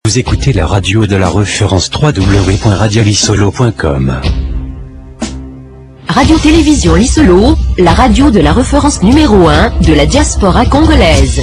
Vous écoutez la radio de la référence www.radiolisolo.com. Radio-Télévision Lisolo, la radio de la référence numéro 1 de la diaspora congolaise.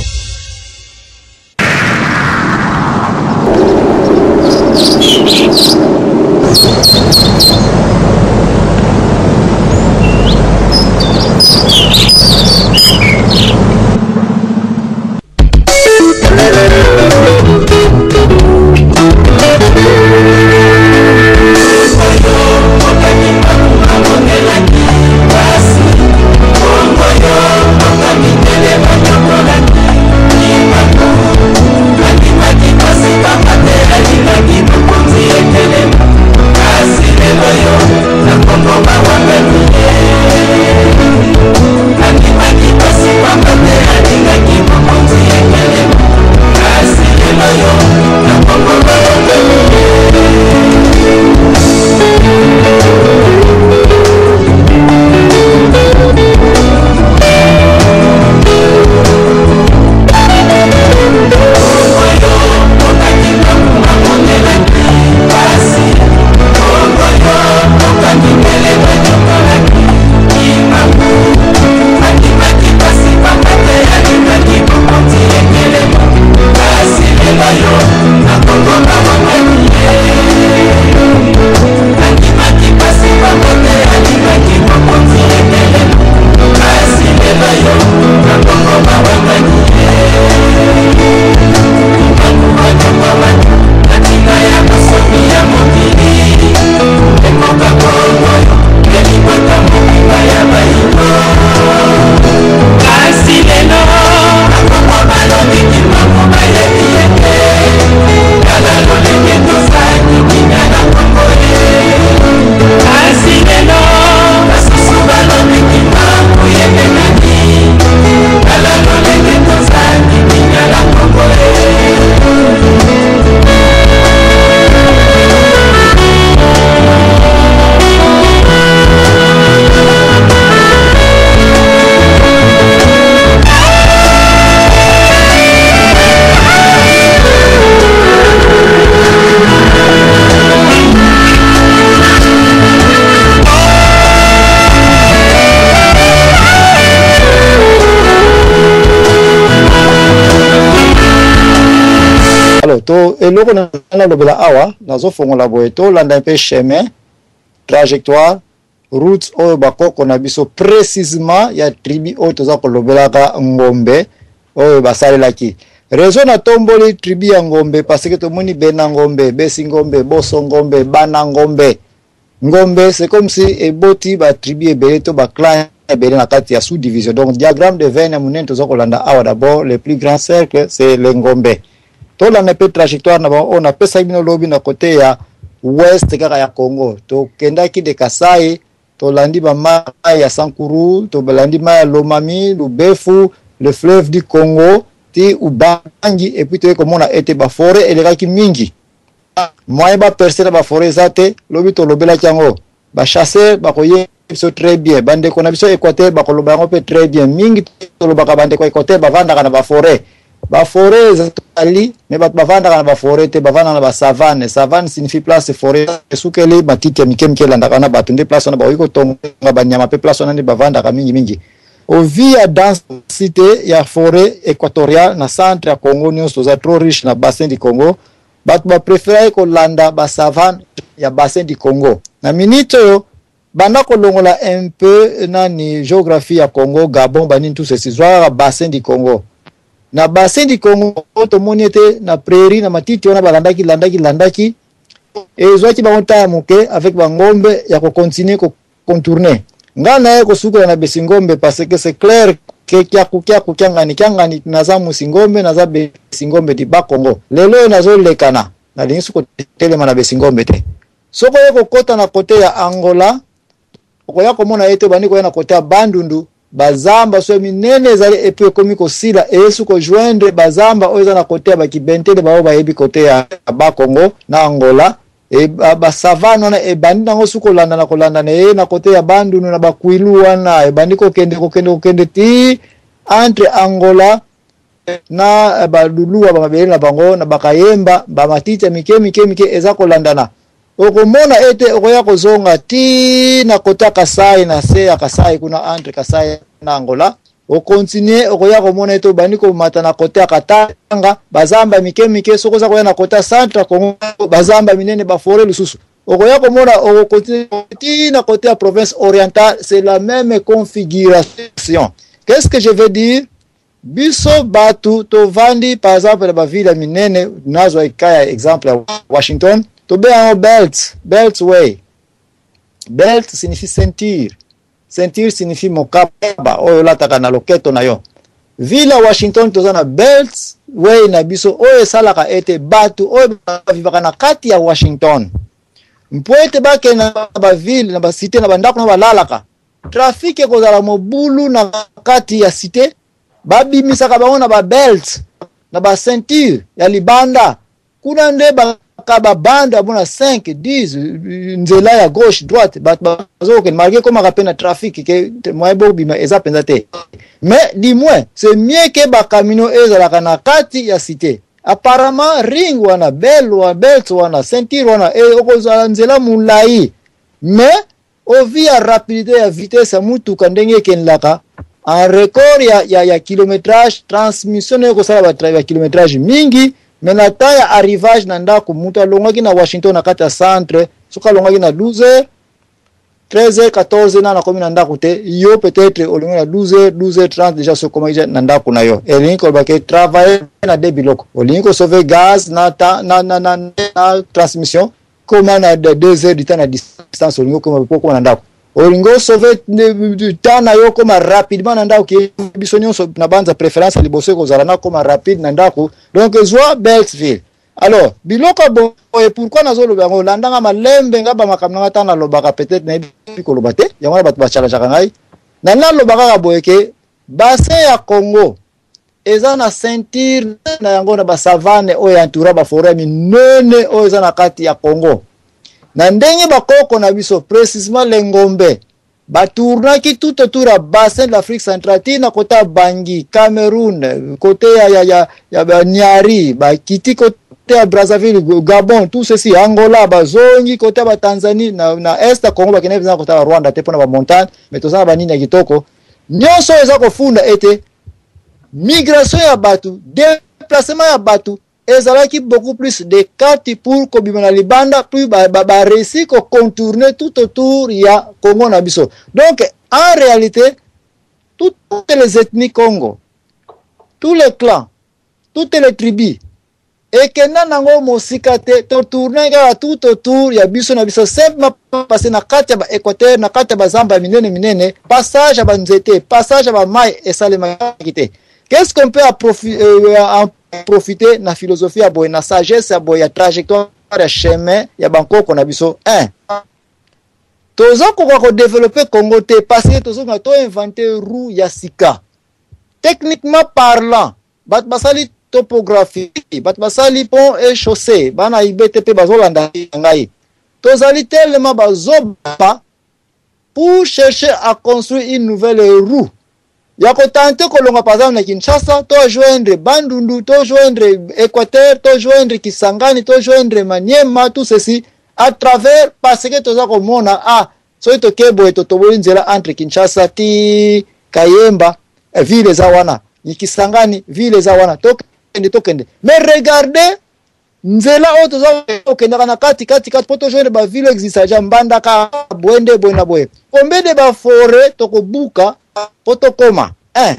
To eloko na lobela awa nazo fongola boye to landa mpe chemin trajectoire route oyo bakoko na biso précisément ya tribu oyo toza kolobelaka ngombe oyo basalelaki raison na tomboli tribu ya ngombe parce que tomoni bena ngombe besi ngombe boso ngombe bana ngombe ngombe c'est comme si eboti ba tribu ebele to ba clan ebele na kati ya sous division. Donc diagramme de Venn ya munene toza kolanda awa d'abord le plus grand cercle c'est le ngombe. To la nepe trajectoire na on a pesa bino lobi na côté ya ouest kaka ya Congo to kendaki de Kasai to landi ba mai ya Sankuru to landi mai ya Lomami Lubefu le fleuve du Congo ti ubangi et puis to comme on a été ba forêt elekaki mingi moi ba percer ba forêt zate lobi to lobela kiango ba chasser ba koye biso très bien bande ko na biso Équateur ba ko loba ngo pe très bien mingi to lobaka bande ko Équateur ba vanda kana ba forêt ali mais bavanda kana ba forêt te bavanda na ba savane. Savane signifie place forêt sukeli matiti ya mikemke landa kana batunde place na ba wiko tonga banyama pe place na ni bavanda ka mingi au via densité ya forêt équatoriale na centre ya Congo nyonso za trop riche na bassin du Congo batu ba préférer ko landa ba savane ya bassin du Congo na minute yo banda ko longola un peu na ni géographie ya Congo Gabon bani tout ceci soit bassin du Congo na bassin du Congo to moniete na prairie na matiti ona balandaki ezwaki bangonta moke avec bangombe ya ko continuer ko contourner ngana ko suka na besingombe parce que c'est clair que kia kyangani naza musingombe naza besingombe di ba Congo lelo nazo lekana na linsu ko telema na besingombe te soko yeko kota na kote ya Angola okoya komona ete bani ko na kote ya Bandundu bazamba so minene zali epe komi ko sila esu ko joindre bazamba oza na kote ba kibentele ba ba yebi kote ya ba Congo na Angola e ba savane na e bandi nango suko landa na kolanda ne na kote ya Bandundu na bakwilu wana e bandi ko kende ti entre Angola na balulu bamabele na bango na bakayemba bamatita mike eza kolandana okomona ete okoya kozonga ti na kota Kasai na se ya Kasai kuna entre Kasai na Angola o continue okoya komona ete bani ko mata na kota ya Katanga bazamba mike soko za koya na kota centre Congo bazamba minene ba forêt lususu okoya komona o continue ti na kota ya province orientale c'est la même configuration. Qu'est-ce que je veux dire? Biso batu to vandi par exemple ba ville minene nazo ikaya exemple ya Washington to be en beltway. Belt signifie ceinture signifie mokaba oyo lataka na loketo na yo. Ville Washington to zana beltway na biso oyo salaka ete batu oyo vivaka na kati ya Washington mpoete bake na ba ville na ba cité na bandako na balalaka trafic kozala mobulu na kati ya cité babimisaka bango na ba belt na ba ceinture ya libanda kuna nde bakaba banda bona 5 10 nzela ya gauche droite bazoke marqué comme rapena trafic ke moyebo bima eza penza te mais dis-moi c'est mieux que ba camino ezalaka na kati ya cité apparemment ring wana belt wana ceinture wana okozala nzela mulai mais au via rapidité ya vitesse ya mutuka ndenge kenlaka en record ya kilométrage transmission ne ko sala ba kilométrage mingi mais na ta ya arrivage na ndako mutu alongaki na Washington na kati ya centre soka longaki na 12h 13h 14h na komi na ndako te yo peut-être olongi na 12h30 déjà so komaki na ndako na yo elingi ko ba ke travailler na debiloko olingi ko sauver gaz na transmission comment na 2 heures du temps na distance olingo comme poko na ndako olingo sauver du temps na yo comme rapidement na ndako ki biso nyonso na banza préférence liboso ko zala na comme rapide na ndako donc zwa Beltsville. Alors biloko bo et pourquoi nazo lobango landanga malembe ngaba makamna ta na lobaka peut-être na biko lobate yango ba bachala chaka ngai na lobaka ka boyeke bassin ya Congo eza na ceinture na yango na ba savane oyo entoura ba forêt minene oyo eza na kati ya Congo na ndenge bakoko na biso précisément lengombe batournaki tout autour ya bassin de l'Afrique centrale tina kota Bangui Cameroun côté ya Niari bakiti côté ya Brazzaville Gabon tout ceci Angola bazongi côté ya Tanzanie na est Congo bakeneza côté ya Rwanda te pona ba montagne mais tozana banini ya kitoko nyonso eza kofunda ete migration ya batu déplacement ya batu ezalaki beaucoup plus de cartes pour kobima na libanda puis ba réussi ko contourner tout autour ya Congo na biso. Donc en réalité toutes les ethnies Congo, tous les clans, toutes les tribus et kena nango mosika te to tourner ga tout autour ya biso na biso simplement passer na kati ya ba Équateur na kati ya ba zamba minene passage ya ba nzete passage ya ba mai esalema kite. Qu'est-ce qu'on peut profiter na philosophie ya boy na sagesse ya boy ya trajectoire ya chemin ya bankoko na biso 1 tozo ko développer Congo te parce que tozo na to inventer roue ya sika techniquement parlant bat basali topographie bat basali pont et chaussée bana IBTP bazolanda ngai tozali tellement bazoba pour chercher à construire une nouvelle roue. Yako tante kolonga par exemple na Kinshasa, to joindre Bandundu, to joindre Équateur, to joindre Kisangani, to joindre Maniema, tout ceci à travers parce que toza komona so to kebo to toboli nzela entre Kinshasa ti Kayemba ville za wana ni Kisangani ville za wana tokende mais regardez nzela o toza okenda na kati poto joindre ba ville exista ja Mbandaka Bwende Bwena Boye combien de ba forêt tokobuka potokoma 1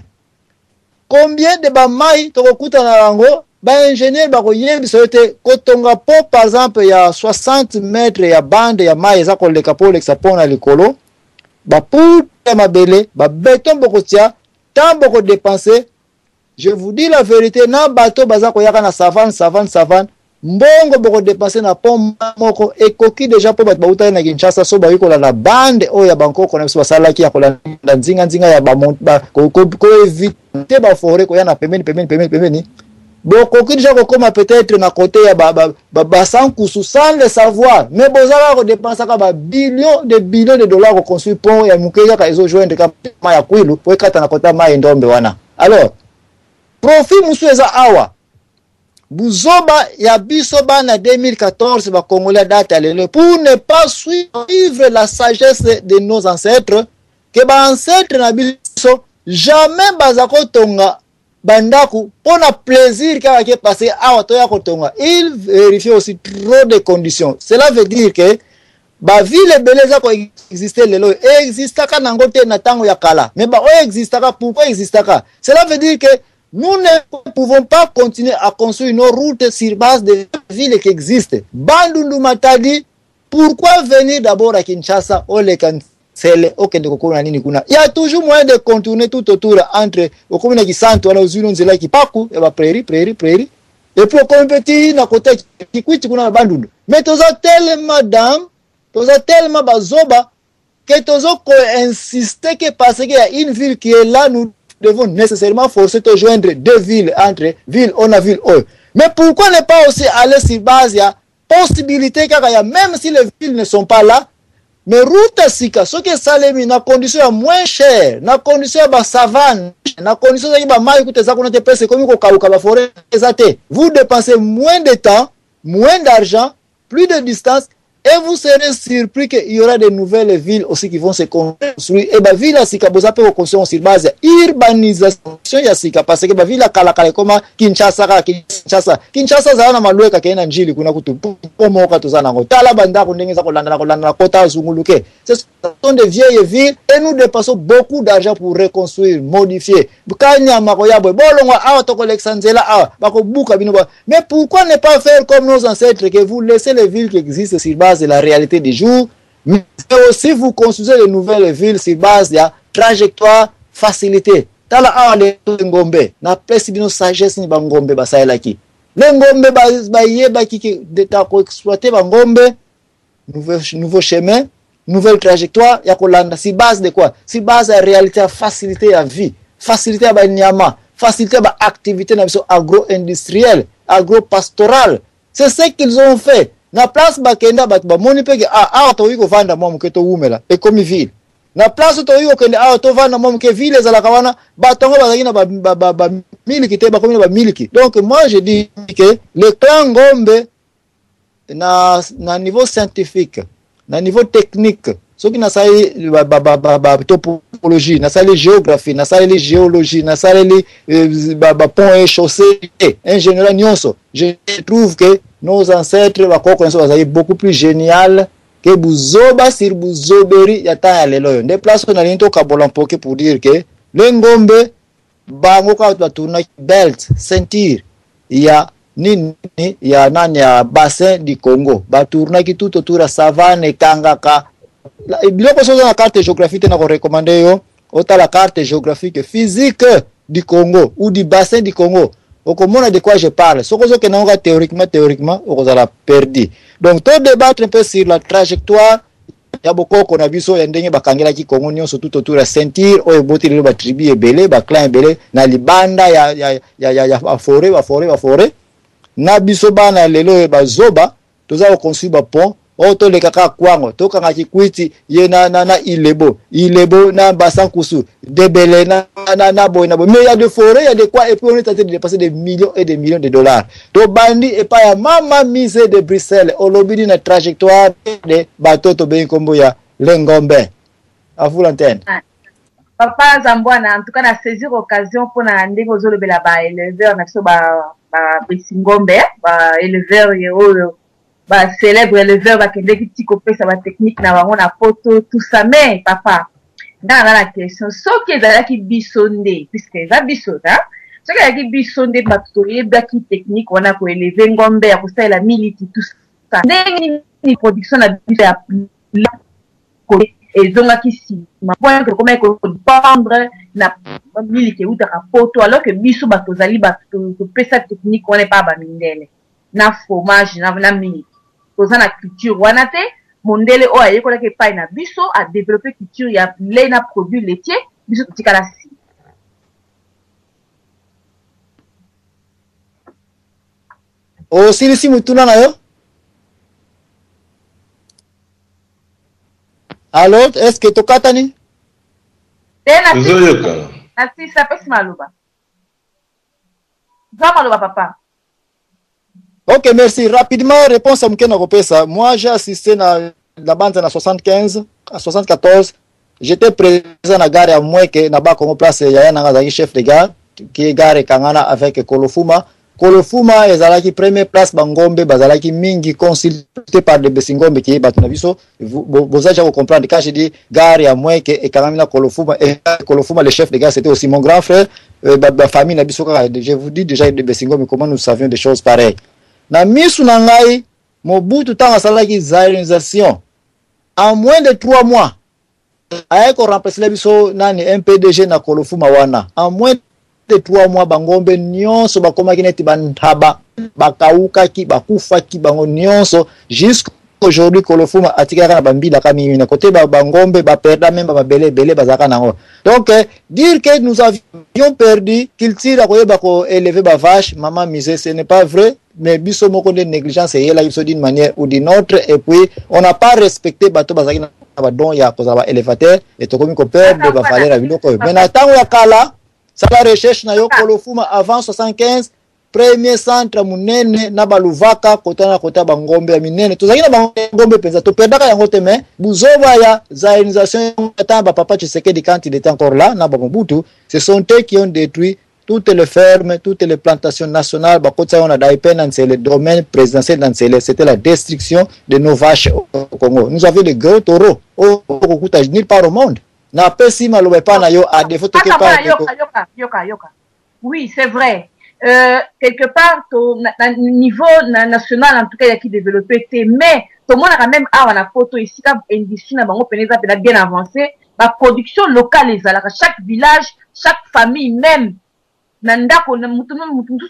combien de ba mai tokokuta na rango ba ingénieur ba koyebisa te kotonga po par exemple ya 60 mètres ya bande ya mai za koleka po lexa pona likolo ba pour mabele ba béton bokotia tant boko dépenser. Je vous dis la vérité na bateau baza koyaka na savane mbongo boko dépenser na pont moko ekoki déjà po bat bauta na Kinshasa so ba yikola la bande oya bankoko na biso basalaki ya kola nzinga ya ba ko éviter ba forêt ko ya na pembeni bokoki déjà kokoma peut-être na côté ya ba sans kusu sans le savoir mais bozala ko dépenser ka ba billions de dollars ko construire pont ya mukeya ka ezo joindre ka ma ya kwilu po ekata na kota ma ndombe wana. Alors profit musu eza awa buzoba ya biso bana 2014 ba Congolais date à lelo pour ne pas suivre la sagesse de nos ancêtres que ba ancêtres na biso jamais bazako tonga bandaku pour na plaisir kaka ke passer awa to ya kotonga. Il vérifie aussi trop de conditions. Cela veut dire que ba ville beleza ko exister lelo existaka nango te na tango ya kala mais ba o existaka pourquoi existaka. Cela veut dire que nous ne pouvons pas continuer à construire nos routes sur base de villes qui existent. Bandundu Matadi, pourquoi venir d'abord à Kinshasa au Lekansele au Kendekokuna nini kuna? Il y a toujours moyen de contourner tout autour entre au commune qui santo na uzulu nzela ki paku et ba prairie. Et pour compétir na côté qui kwiti kuna bandundu. Mais toza tellement bazoba que tozo ko insister que parce qu'il y a une ville qui est là nous devons nécessairement forcer de joindre deux villes entre ville on a ville O. Mais pourquoi ne pas aussi aller sur base ya possibilité car même si les villes ne sont pas là mais route sika ce que salemi na condition moins cher na condition ba savane na condition za ba mai kuteza kuna te pesa comme ko kauka ba forêt ezate vous dépensez moins de temps moins d'argent plus de distance. Et vous serez surpris qu'il y aura de nouvelles villes aussi qui vont se construire. Et la ville à Sika, vous avez construit sur base urbanisation ya Sika. Parce que la ville à Kalakale, comme Kinshasa, zana malueka kena njili kuna kutu. Pomoka tuzana ngo. Tala banda kundengeza kolanda kota zunguluke. Ce sont des vieilles villes et nous dépensons beaucoup d'argent pour reconstruire, modifier. Bukanya makoyabwe, bolongwa awa toko Alexandela awa, bako buka binoba. Mais pourquoi ne pas faire comme nos ancêtres que vous laissez les villes qui existent sur base de la réalité du jour, mais aussi vous construisez de nouvelles villes sur base de la trajectoire facilité. Tala awa le ngombe, na pesi bino sagesse ni bangombe basaela ki. Le ngombe ba yeba ki de ta ko exploiter bangombe, nouveau chemin, nouvelle trajectoire ya kolanda si base de quoi? Si base à réalité à facilité à vie, facilité à ba nyama, facilité à activité na biso agro-industrielle, agro-pastorale. C'est ce qu'ils ont fait. Na place bakenda bat ba moni peke to yiko vanda mwa mketo umela e comme ville. Na place to yiko kende to vanda mwa mke ville za la kawana batongo bazakina ba miliki te ba komina ba miliki. Donc moi je dis que le clan Ngombe na niveau scientifique, na niveau technique, ce qui na sai topologie, na sai géographie, na sai géologie, na sai pont et chaussée, ingénieur nyonso. Je trouve que nos ancêtres sont beaucoup plus génial que Buzoba sur Buzoberi yata ya lelo. Des places on a l'into kabolampoke pour dire que le Ngombe bango ka tourna belt ceinture ya nini ya nani ya bassin du Congo ba tourna ki tout autour à savane kangaka biloko soza na carte géographique na ko recommander yo ota la carte géographique physique du Congo ou du bassin du Congo. Au comment de quoi je parle? Ce que nous avons théoriquement, on a perdu. Donc, tout débattre un peu sur la trajectoire. Il y a beaucoup qu'on a vu sur l'ending, bakangela qui Congo, surtout autour de la ceinture, ou boti le tribu et belé, clan belé, na libanda, ya forêt. Na bisoba na lelo ba zoba, tous a construit ba pont. Oto le kaka kwango to kanga kikwiti ye na ilebo na basankusu debele na boy mais il y a des forêts, il y a de quoi et puis on est tenté de dépasser des millions et des millions de dollars. To bandi et pas ya mama mise de Bruxelles au lobby d'une trajectoire de bateau to ben kombo ya Lengombe. À vous l'antenne. Papa Zambwana en tout cas na saisir occasion pour na ndeko zolobela ba éleveur na so ba Ngombe ba éleveur yo ba célèbre éleveur ba kende ki tiko pesa ba technique na bango na photo tout ça mais papa dans la question soki ezalaki bisonde puisque za bisoda soki ezalaki bisonde ba toyeba ki technique wana ko élever ngombe ya kosalela miliki tout ça ndenge ni production na biso ya ezongaki si ma point que comment ko pendre na miliki utaka photo alors que biso ba tozali ba to pesa technique wana pa ba mindele na fromage na miliki dans la culture wanate mondele o ayekola ke pai na biso a développer culture ya lait na produit laitier biso tikala si o si mutuna na yo alors est-ce que tokatani tena si ça pesi maluba Zamalo papa. Ok, merci. Rapidement, réponse à Mkena Kopesa. Moi, j'ai assisté à la bande en 75, à 74. J'étais présent à la gare à Moueke, na Congo Place, il y a un chef de gare, qui est gare Kangana avec Kolofuma. Kolofuma, ezalaki première place Bangombe, bazalaki mingi consulté par le Besingombe qui est Batunabiso. Vous allez comprendre, quand je dis gare à Moueke et Kangana Kolofuma, et Kolofuma, le chef de gare, c'était aussi mon grand frère, ma famille Nabiso. Je vous dis déjà de Besingombe comment nous savions des choses pareilles. Na misu na ngai Mobutu tanga salaki zaïrisation en moins de 3 mois ayeko remplacer biso nani MPDG na Kolofuma wana en moins de 3 mois Bangombe nyonso bakomaki neti bantaba bakaukaki bakufaki bango nyonso jusqu'aujourd'hui Kolofuma atikaka na bambila kami na côté Bangombe baperda même babele bazaka nango. Donc dire que nous avions perdu culture à koyeba ko élever ba vache maman misé, ce n'est pas vrai. Mais biso moko de négligence et là d'une manière ou d'une autre, et puis on n'a pas respecté bateau bazaki na badon ya kozaba élévateur et to komi ko perdre ba valeur à biloko. Mais na tango ya kala ça la recherche na yo Kolofuma avant 75 premier centre munene na baluvaka kota na kota Bangombe ya minene tozaki na Bangombe penza to perdaka yango te, mais buzoba ya zaïnisation tamba papa Tshisekedi quand il était encore là na Mobutu, ce sont eux qui ont détruit toutes les fermes, toutes les plantations nationales, le domaine présidentiel, c'était la destruction de nos vaches au Congo. Nous avions des gros taureaux nulle part au monde. Oui, c'est vrai. Quelque part, au niveau national, en tout cas, il y a qui développé, mais tout le monde a même la photo ici, l'industrie n'a bien avancé. La production locale, chaque village, chaque famille, même. Nandako na mutu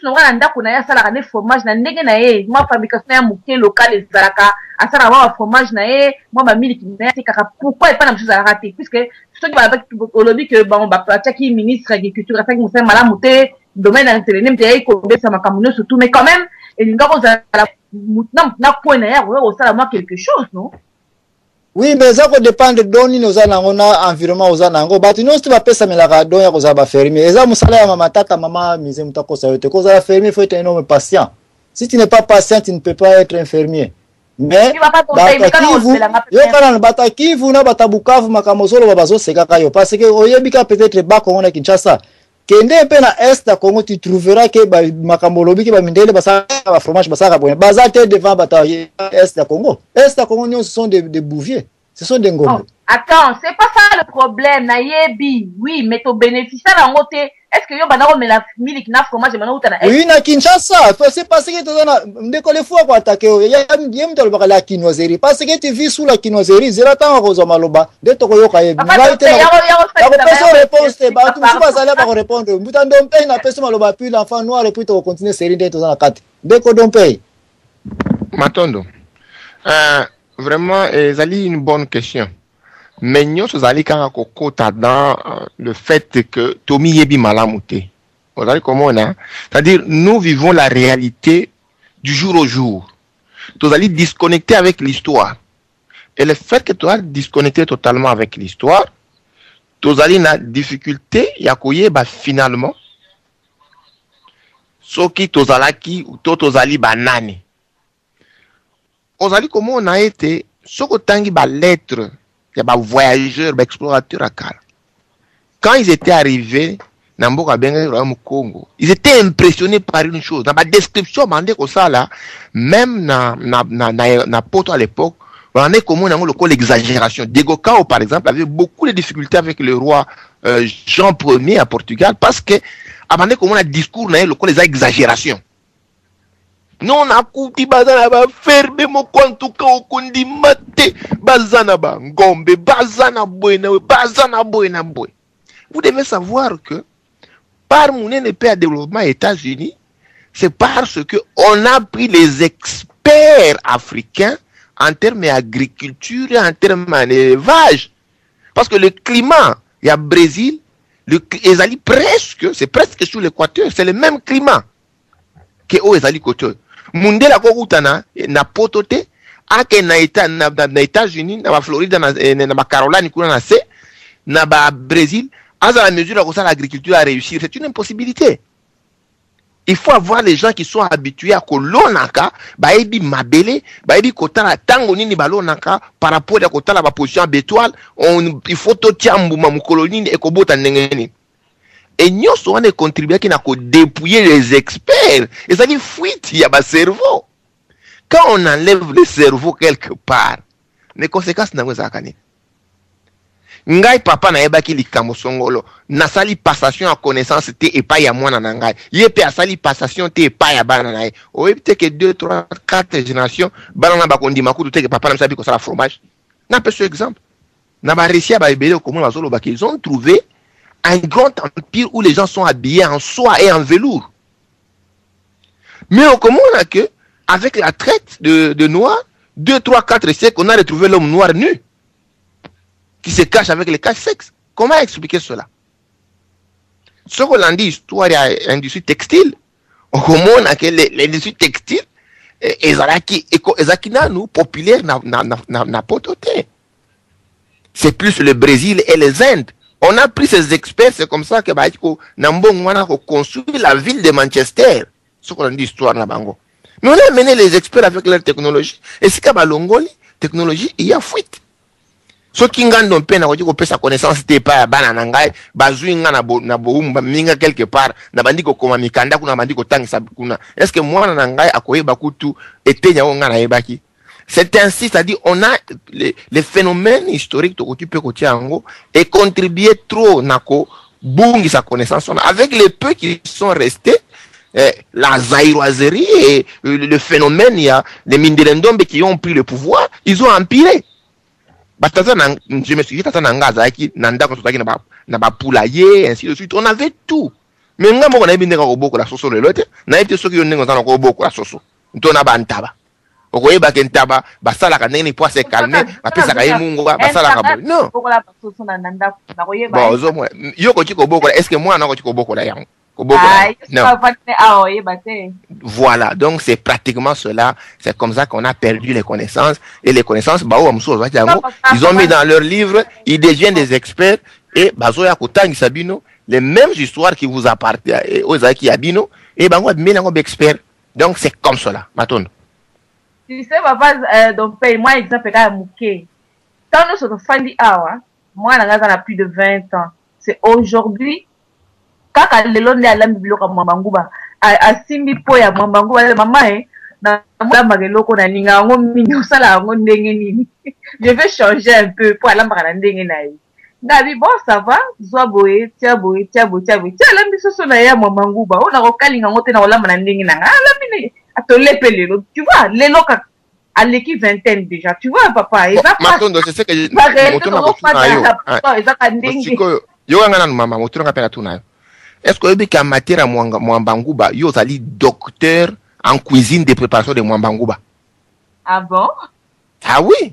na wana ndako na ya sala ne fromage na ndenge na ye moi fabrication ya muke local ezalaka asala wa fromage na ye moi ba miliki na ya kaka pourquoi pas na chose à rater puisque ceux qui va avec olobi que bon ba pataki ministre agriculture afin que mala muté domaine interne te ko besa makamuno surtout mais quand même et ngako za na point na ya o sala moi quelque chose non. Oui, mais ça dépend de doni nos anangona environnement aux anango. But nous tu vas pesa melaka don ya kozaba fermier. Eza musala ya mama tata mama mise mutakosa yote. Kozala fermier faut être un homme patient. Si tu n'es pas patient, tu ne peux pas être un fermier. Mais batakivu na batabukavu makamozolo babazo sekaka yo parce que oyebika peut-être ba Congo na Kinshasa. Kende pe na est à Congo tu trouveras que ba makamolobi ke ba mindele basa ba fromage basa bonne. Bazate devant bataille est à Congo. Est à Congo ce sont des bouviers. Ce sont des ngombe. Oh, attends, c'est pas ça le problème na yebi. Oui, mais to bénéficier na ngote. Est-ce que yo banako me la miliki na fromage banako uta na oui na Kinshasa, c'est parce que tozana ndeko le fois kwa attaquer yem to le la kinoiserie parce que tu vis sous la kinoiserie zera tanga ko maloba de to ko yoka yebi. Ngai te na ko réponse te ba tu ba sala ba répondre. Mbuta ndompe na peso maloba puis l'enfant noir et puis to continuer série de tozana kati. Ndeko ndompe. Matondo. Vraiment zali une bonne question. Mais nous sommes dans le fait que Tomi Yebi Malamouté. Vous savez comment on a? C'est-à-dire, nous vivons la réalité du jour au jour. Tu allais disconnecter avec l'histoire. Et le fait que tu as disconnecté totalement avec l'histoire, tu allais na difficulté, yakoye ba finalement, ce qui tu allais banane. Vous allez comment on a été, ce que tangi ba lettre. Il y a des voyageurs, des explorateurs à Kala. Quand ils étaient arrivés dans le Congo, ils étaient impressionnés par une chose. Dans la description, même dans Poto à l'époque, on est comme l'exagération. Diego Cao, par exemple, avait beaucoup de difficultés avec le roi Jean Ier à Portugal parce que, avant comme on a discours, les exagérations. Non na kuti bazana ba ferme mo kwantuka okundi mate bazana ba ngombe bazana boina boy. Vous devez savoir que par mon pays à développement États-Unis, c'est parce que on a pris les experts africains en termes d'agriculture et en termes d'élevage. Parce que le climat, il y a Brésil, c'est presque sur l'équateur, c'est le même climat que aux États-Unis. Mundela kokutana na potote ake na États-Unis na Floride na Caroline kuna na C na Brésil à la mesure où l'agriculture a réussi, c'est une impossibilité. Il faut avoir les gens qui sont habitués à kolonaka, baebi mabele, baebi kotala tango nini balonaka par rapport à kotala ba position bétoile, il faut to tiambuma mukolonini et kobota ndengeni. Et nous sommes des contribuables qui n'ont dépouiller les experts. Et ça dit fuite, il y a un cerveau. Quand on enlève le cerveau quelque part, les conséquences n'ont pas été. Ngai papa na yeba ki likambo songolo na sali passation à connaissance te et pas ya mwana na ngai yepe a sali passation te et pas ya bana na ye o yebite que 2 3 4 générations bana na bakondi makutu te que papa na sabi ko sala fromage na pe ce exemple na ba réussi ba ebele ko mona bazolo ba qu'ils ont trouvé un grand empire où les gens sont habillés en soie et en velours, mais au commun on a que avec la traite de noirs 2 3 4 siècles on a retrouvé l'homme noir nu qui se cache avec les caches-sexes. Comment expliquer cela? Ce qu'on a dit, histoire de l'industrie textile, au commun, l'industrie textile, nous populaire n'a pas doté. C'est plus le Brésil et les Indes. On a pris ces experts, c'est comme ça que Nambong a construit la ville de Manchester. Ce qu'on a dit, histoire de Bango. Mais on a amené les experts avec leur technologie. Et c'est qu'à Balongoli, technologie, il y a fuite. So kingando mpena kwa jiko pesa connaissance te pa bana nangai bazuinga na boumba minga quelque part na bandiko koma mikanda kuna bandiko tangisa kuna est-ce que mwana nangai akoyeba kutu etenya onga na yebaki c'est ainsi c'est-à-dire on a les phénomènes historiques to tu peux kotia ngo et contribuer trop nako bungi sa connaissance avec les peu qui sont restés la zaïroiserie et le phénomène il y a les Mindelendombe qui ont pris le pouvoir ils ont empiré. Je me suis dit, ainsi de suite. On avait tout. Mais on avait bien beaucoup la sauce de l'autre. On avait ceux qui ont beaucoup la sauce. On a bantaba. On voyait bakentaba, basala kanene pour se calmer, après ça kaye mungu, basala kabo. Non. Bon, yo ko chiko boko. Est-ce que moi na ko chiko boko la yango? Non. Voilà, donc c'est pratiquement cela. C'est comme ça qu'on a perdu les connaissances. Et les connaissances, ils ont mis dans leurs livres, ils deviennent des experts. Et les mêmes histoires qui vous appartiennent aux Aki Abino, et experts. Donc c'est comme cela. Tu sais, papa, donc, moi, exemple, quand nous sommes fandi awa, moi, on a plus de 20 ans. C'est aujourd'hui. Kaka lelo ne alambi biloko mwambanguba asimbi po ya mwambanguba mama na mama geloko na ninga ngo minyo sala ngo ndenge nini je vais changer un peu pour alamba na ndenge na ye ngabi bon ça va zwa boye tia alambi soso na ya mwambanguba ona ko kalinga ngo te na olamba na ndenge na alambi ne atolepe lelo tu vois lelo ka aleki vingtaine déjà tu vois papa et ça Matondo c'est ce que yo ngana mama moto ngapela tunayo. Est-ce que vous avez matière à Mwambanguba, vous allez docteur en cuisine de préparation de Mwambanguba? Ah bon? Ah oui.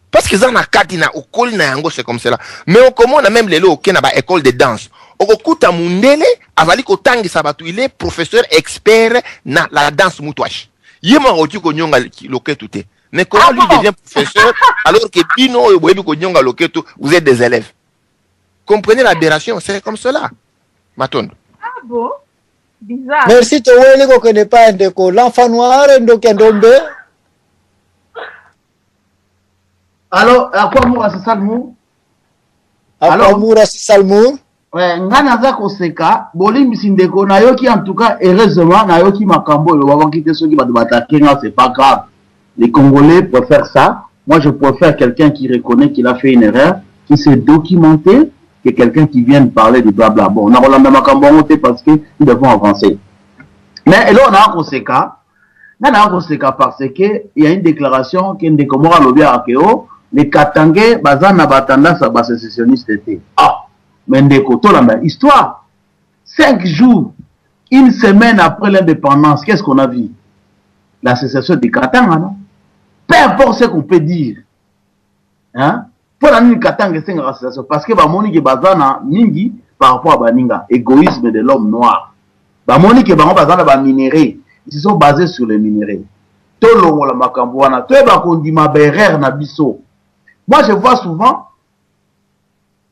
Parce qu'ils ont un cadre au col na c'est comme cela. Mais au comment on a même les lots qui n'a pas école de danse. Au kuta mundele, avali ko tangi sabatu, il est professeur expert na la danse moutouache. Yema otu ko nyonga loke tout. Mais comment lui devient professeur alors que Pino et Webi ko nyonga loke tout, vous êtes des élèves. Comprenez l'aberration, c'est comme cela. Matondo. Ah bon? Bizarre. Merci, tu ne connais pas l'enfant noir, Ndokendombe. Alors, à quoi moura c'est Salmour? Alors, moura c'est Salmour? Ouais, nganaza koseka, bolim sindeko, nayoki en tout cas, heureusement, nayoki makambo, le wawa quitter ceux qui va attaquer, c'est pas grave. Les Congolais préfèrent ça. Moi, je préfère quelqu'un qui reconnaît qu'il a fait une erreur, qui s'est documenté, que quelqu'un qui vient parler de blabla. Bon, on a Rolanda Makambo parce que nous devons avancer. Mais là, on a un conséquent. Parce que il y a une déclaration qui est de Komora Lobia Akeo, les Katangé, Bazana Batanda, ça va sécessionniste était. Ah, mais Ndeko, la même histoire. 5 jours, une semaine après l'indépendance, qu'est-ce qu'on a vu? La sécession des Katanga, non? Peu importe ce qu'on peut dire. Hein? Pour la nuit Katanga, c'est une association. Parce que Bamoni Bazana Mingi par rapport à Baninga, égoïsme de l'homme noir. Bamoni Bazana ba minéré. Ils se sont basés sur les minéraux. Tolongo la Makambouana, Toeba Kondima Berer Nabiso. Moi je vois souvent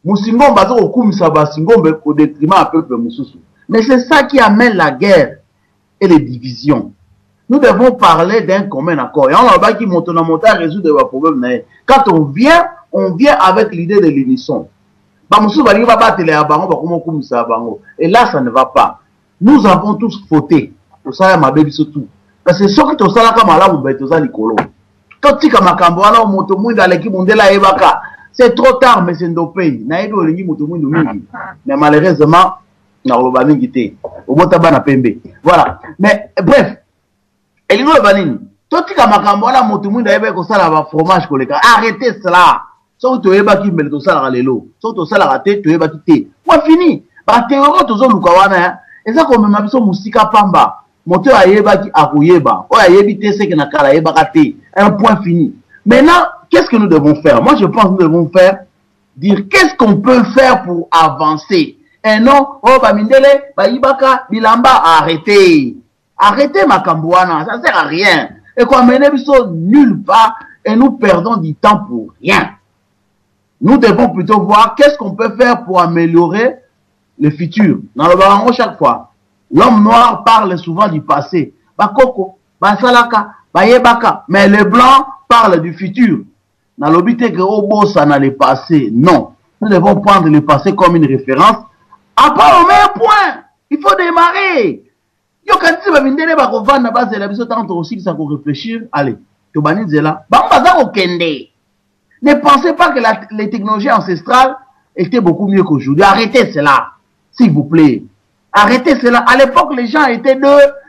Moussingon Bazo au Koum Saba Singombe au détriment à peuple Moussoussou. Mais c'est ça qui amène la guerre. et les divisions. Nous devons parler d'un commun accord. Et on va qui monte à résoudre les problèmes. Quand on vient avec l'idée de l'unisson. Et là, ça ne va pas. Nous avons tous fauté. Parce que ce qui est c'est trop tard, mais c'est nos pays. Mais malheureusement, voilà. Mais bref, arrêtez cela. Fini. Un point fini. Maintenant, qu'est-ce que nous devons faire? Moi, je pense que nous devons dire qu'est-ce qu'on peut faire pour avancer. Et non, oh, Bamindele, Baibaka, Bilamba, arrêtez. Arrêtez Makambouana, ça ne sert à rien. Et qu'on mène nulle part et nous perdons du temps pour rien. Nous devons plutôt voir qu'est-ce qu'on peut faire pour améliorer le futur. Dans le barango, chaque fois, l'homme noir parle souvent du passé. Bakoko, Basalaka, Bayebaka. Mais les blancs parlent du futur. Dans l'obité que Obo, ça n'a le passé. Non. Nous devons prendre le passé comme une référence. Après, au meilleur point, il faut démarrer. Yo quand tu vas venir ba kovanda na base la biso tant aussi ça pour réfléchir. Allez, to banize là. Ba mbaza ko kende. Ne pensez pas que les technologies ancestrales étaient beaucoup mieux qu'aujourd'hui. Arrêtez cela, s'il vous plaît. Arrêtez cela. À l'époque, les gens étaient deux.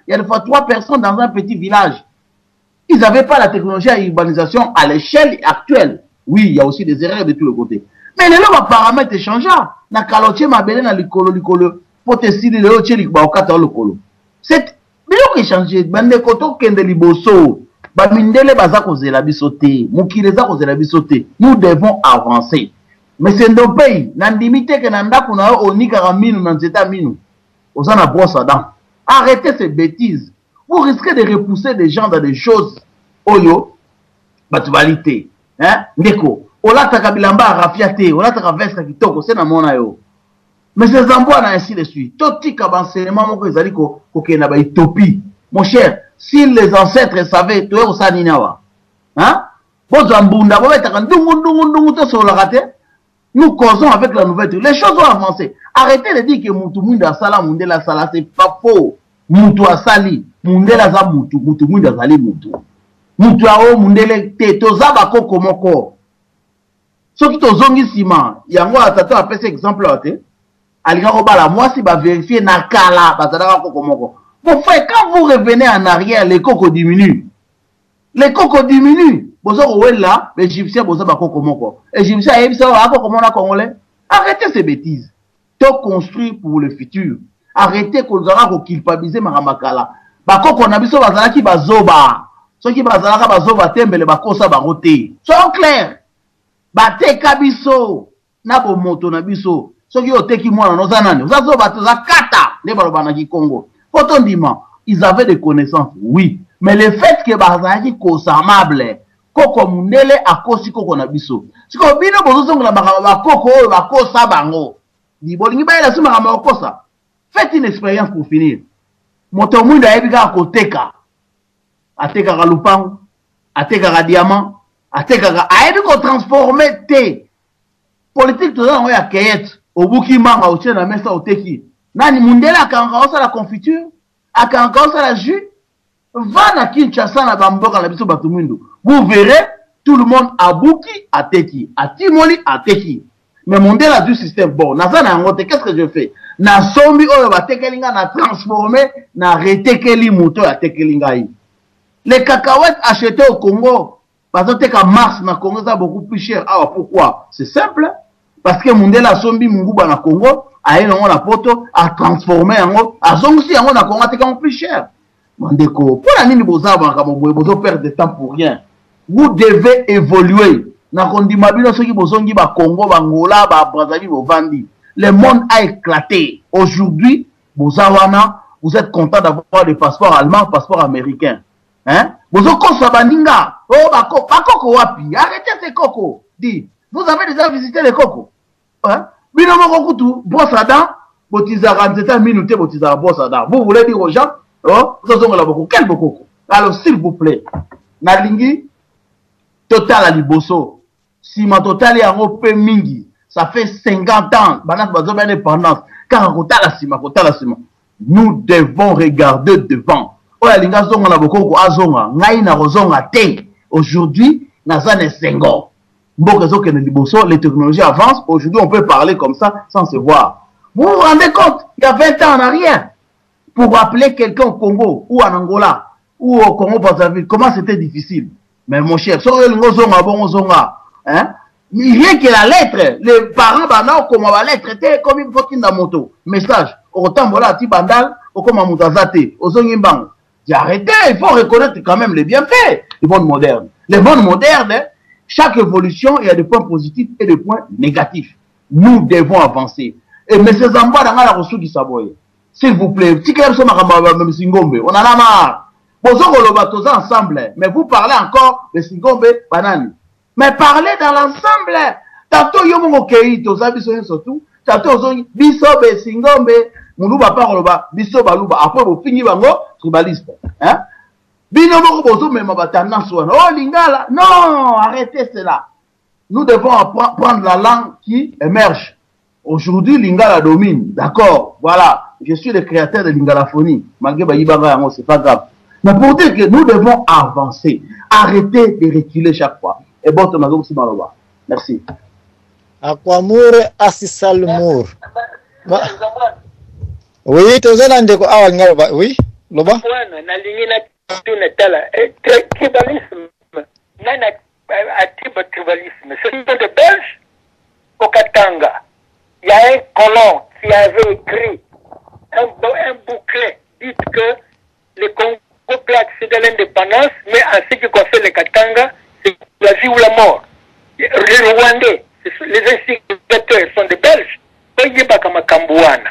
Il y a des fois 3 personnes dans un petit village. Ils n'avaient pas la technologie à urbanisation à l'échelle actuelle. Oui, il y a aussi des erreurs de tous les côtés. Mais les lois paramètres changent. Na kaloche mabele na likolo. Pour te citer le oche likbaokata lokolo. C'est bien que changer. Bande koto kende liboso. Bamindele baza kozela bisote. Mukileza kozela bisote. Nous devons avancer. Mais c'est nos pays. Nandimite que nanda kuna onika raminu nanzeta minu. Osana brosse à dents. Arrêtez ces bêtises. Vous risquez de repousser des gens dans des choses. Oyo. Batubalité. Hein? Ndeko. Olata kabilamba rafiate. Olata kavestra kitoko. C'est na mona yo. Mais ces emplois, ainsi de suite. Toti kabanselement, mon frère, kokena ba utopie. Mon cher, si les ancêtres savaient, tu es au Saninawa. Hein? Nous causons avec la nouvelle. Les choses vont avancer. Arrêtez de dire que Moutou Munda Sala, Mundela Sala, c'est pas faux. Moutou Asali, Mundela Za Moutou, Moutou Munda Sali Moutou. Moutou Ao, Mundele Te, Tozaba Koko Moko. Ce qui tozongi Sima, Yango Atato a fait cet exemple là, moi, si va vérifier Nakala, mon frère, quand vous revenez en arrière, les cocos diminuent. Les cocos diminuent. Là, les Égyptiens, Égyptiens, arrêtez ces bêtises. Tout construit pour le futur. Arrêtez qu'on aura culpabiliser Maramakala. Bako qu'on a vu ça, qui va zoba. Ceux qui va zoba, tembe, les bakosa, baroté. Soyons clairs. Bate kabiso. Nabo moto nabiso. Ceux qui ont été moi dans nos années, vous avez kata, les Balobanaki Congo. Potondiment, ils avaient des connaissances, oui. Mais le fait que Bazaki kosamable, Koko Mundele a kosi Koko Nabiso. Si vous avez besoin de la Koko, la Kosa Bango, dit Bolingi la Suma Kosa. Faites une expérience pour finir. Motomunda Ebiga Koteka, Ateka Galupang, Ateka Diamant, Ateka Aebiko transformer T. Politique, tout ça, on est à Kayet. Au Buki Manga, au Tchèna, Messa, au Teki. Nani Mundela, a encore la confiture, a encore la jus. Va na Kinshasa, na Bamboka, na Biso Batumundo. Vous verrez, tout le monde a Buki, à Teki. À Timoli, à Teki. Mais Mundela du système, bon, Nazana, qu'est-ce que je fais? Na Sombi, oh, va Tekelinga, na transformé, na Retekeli, Mouto, à Tekelinga. Les cacahuètes achetées au Congo, parce que qu'à Mars, na Congo, ça beaucoup plus cher. Alors, pourquoi? C'est simple. Parce que Mundela Sombi Munguba na Congo, a eu la poto, a transformé en haut, a zongi en haut na Congo, c'est plus cher. Mandeko, pour la nini bozaba, vous perdre de temps pour rien. Vous devez évoluer. Na kondimabino ceux qui bozongi ba Congo, ba Angola, ba Brazzaville, ba Vandi. Le monde a éclaté. Aujourd'hui, Bozawana, vous êtes content d'avoir des passeports allemands, passeports américains. Hein? Bozoko Sabaninga, oh, Bakoko Wapi, arrêtez ces cocos. Dis, vous avez déjà visité les cocos. Hein? Vous voulez dire aux gens, Oh, tozongola bokoko, quel bokoko? Alors, s'il vous plaît, nalingi, total à liboso. Si ma total est en OP mingi, ça fait 50 ans, banat bazoba indépendance, car total à sima. Nous devons regarder devant. Oh, la linga zonga bokoko azonga, ngai na rozonga te. Aujourd'hui, nazane sengo. Les technologies avancent. Aujourd'hui, on peut parler comme ça sans se voir. Vous vous rendez compte? Il y a 20 ans en arrière, pour appeler quelqu'un au Congo, ou en Angola, ou au Congo-Brazzaville, comment c'était difficile. Mais mon cher, hein? Rien que la lettre, les parents, comment la lettre était comme une faut dans moto. Message. Autant voilà, ti bandal, ou comme un moutazate, au zongimbang. J'ai arrêté, il faut reconnaître quand même les bienfaits des mondes modernes. Les mondes modernes, hein, chaque évolution, il y a des points positifs et des points négatifs. Nous devons avancer. Et M. Zamba, dans la ressource du Saboye, s'il vous plaît, si quelqu'un M. Singombe, on en a marre. Vous ensemble, mais vous parlez encore de Singombe, banani. Mais parlez dans l'ensemble. Tantôt, yomo kei, tozabi soyen surtout. Tantôt, bisobe, Singombe, moulouba paroloba, bisoba louba. Après, vous finissez bango, tribaliste. Hein? Oh, Lingala, non, arrêtez cela. Nous devons prendre la langue qui émerge. Aujourd'hui, Lingala domine. D'accord, voilà. Je suis le créateur de Lingalaphonie. Malgré Bayibaga, c'est pas grave. Mais pour dire que nous devons avancer. Arrêtez de reculer chaque fois. Et bon, merci. Aquamour Asisalmour. Oui, tu as un oui, Loba. Tribalisme, tribalisme. Ce sont des Belges au Katanga. Il y a un colon qui avait écrit un bouquet dit que le Congo peut accéder à l'indépendance, mais en ce qui concerne le Katanga, c'est la vie ou la mort. Les Rwandais, les instigateurs sont des Belges. Ils sont comme Kambouana.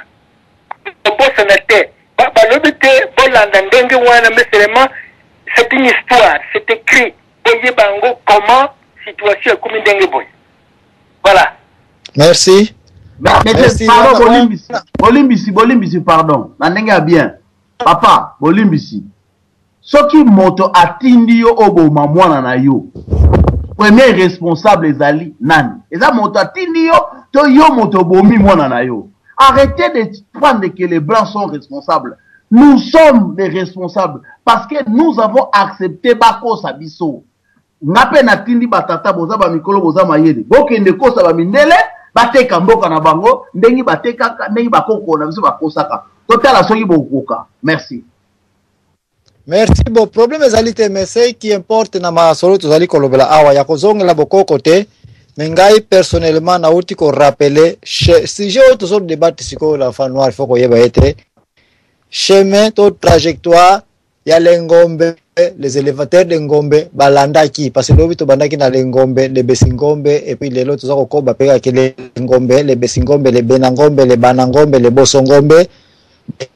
C'est une histoire, c'est écrit. Comment situation est comme voilà. Merci. Merci. Pardon, Bolimbisi, pardon. Nanenga bien. Papa, Bolimbisi. Ce qui moto atindi yo oboma mwana na yo. Premier responsable ezali nani? Eza moto atindi yo to yo moto bomi mwana na yo. Arrêtez de prendre que les blancs sont responsables. Nous sommes des responsables parce que nous avons accepté bako sabiso. Ngape na tindi batata boza ba mikolo boza mayede. Bokende kosa ba mindele bateka mboka na bango ndengi bateka ndengi bakoko na biso bakosaka. Totala soki bokoka. Merci. Merci. Bon problème ezalité mais c'est qui importe na masolo tozali kolobela awa ya kozongela bokoko te. Mengai personnellement na uti ko rappeler si j'ai tout sorte débat siko la fan noir faut ko yeba ete chemin to trajectoire ya lengombe les élévateurs de ngombe balandaki parce que lobi to bandaki na lengombe les besingombe et puis les autres zo ko ba peka ke lengombe les besingombe les benangombe les banangombe les bosongombe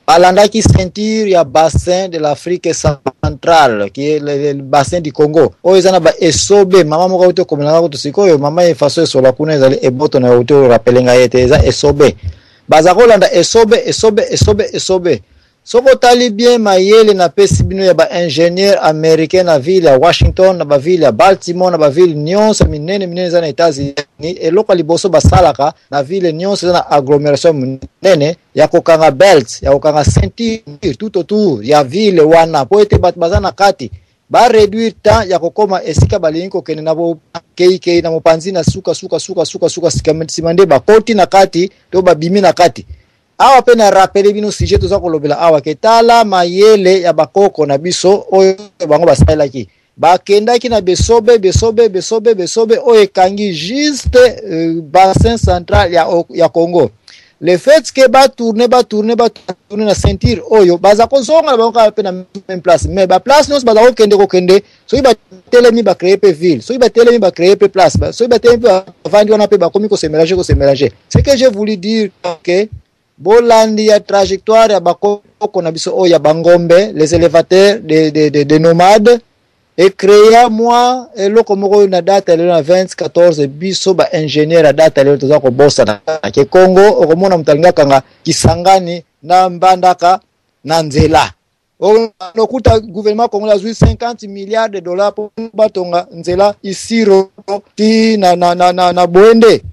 balandaki ceinture ya bassin de l'Afrique centrale qui est le bassin du Congo o ezana ba esobe mama moko uto komela ko sikoyo mama e faso so la kuna ezali eboto na uto rappelinga yete eza esobe bazakolanda esobe soko tali bien mayele na pesi bino ya ba ingénieur américain na ville ya Washington na ba ville ya Baltimore na ba ville nyonso minene za na États-Unis eloko liboso basalaka na ville nyonso na agglomération minene ya kokanga belt ya kokanga ceinture tout autour ya ville wana po ete bat bazana kati ba réduire temps ya kokoma esika balingi kokende na bo kei na mopanzi na suka simande ba koti na kati to ba bimi na kati. Awa pena rappele bino sujet toza kolobela awa ketala mayele ya bakoko na biso oyo bango basala ki bakendaki na besobe oyo kangi juste bassin central ya Congo. Le fait que ba tourner na ceinture oyo baza kozonga bango ka pena même place mais ba place non baza kokende so ba telemi ba créer pe ville so ba telemi ba créer pe place so ba telemi ba vandi wana pe ba komi ko se mélanger. C'est que j'ai voulu dire que bolandi ya trajectoire ya bakoko na biso ya bangombe les élévateurs de nomades et créer moi eloko moko na date le na 2014 biso ba ingénieur ya date le toza ko bossa na ke Congo okomona mutalinga kanga Kisangani na Mbandaka na Nzela on okuta gouvernement congolais azui 50 milliards de dollars pour batonga nzela isiro ti na boende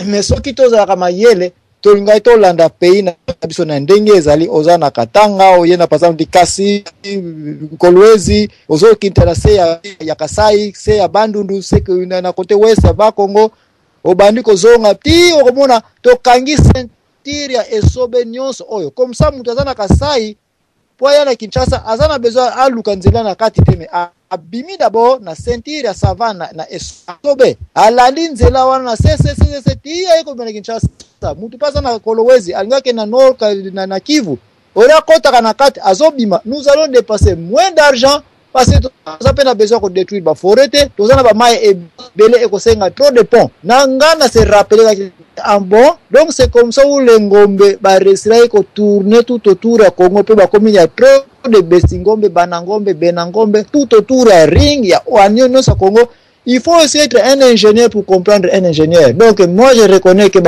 mais soki tozalaka mayele tolingai tolanda pays na biso na ndenge ezali oza na Katanga oye na par exemple Kasi Kolwezi ozo kintana se ya Kasai se ya Bandundu se na côté ouest ya Bakongo obandi kozonga ti okomona tokangi sentir ya esobe nyonso oyo comme ça mutu aza na Kasai po ya na Kinshasa aza na besoin aluka nzela na kati te mais abimi d'abord na sentir ya savane na esobe alandi nzela wana na se ti ya ko na Kinshasa mutu pasa na Kolwezi alingake na Nord na Kivu ora kota kana kati azobima nous allons dépenser moins d'argent parce que ça peut na besoin de détruire ba forêt to za na ba mai e belé e ko senga trop de pont nangana se rappeler en bon donc c'est comme ça où les ngombe ba resira ko tourner tout autour ya Congo pe ba komi ya trop de besingombe banangombe benangombe tout autour ya ring ya oanyo sa Congo. Il faut aussi être un ingénieur pour comprendre un ingénieur. Donc, moi, je reconnais que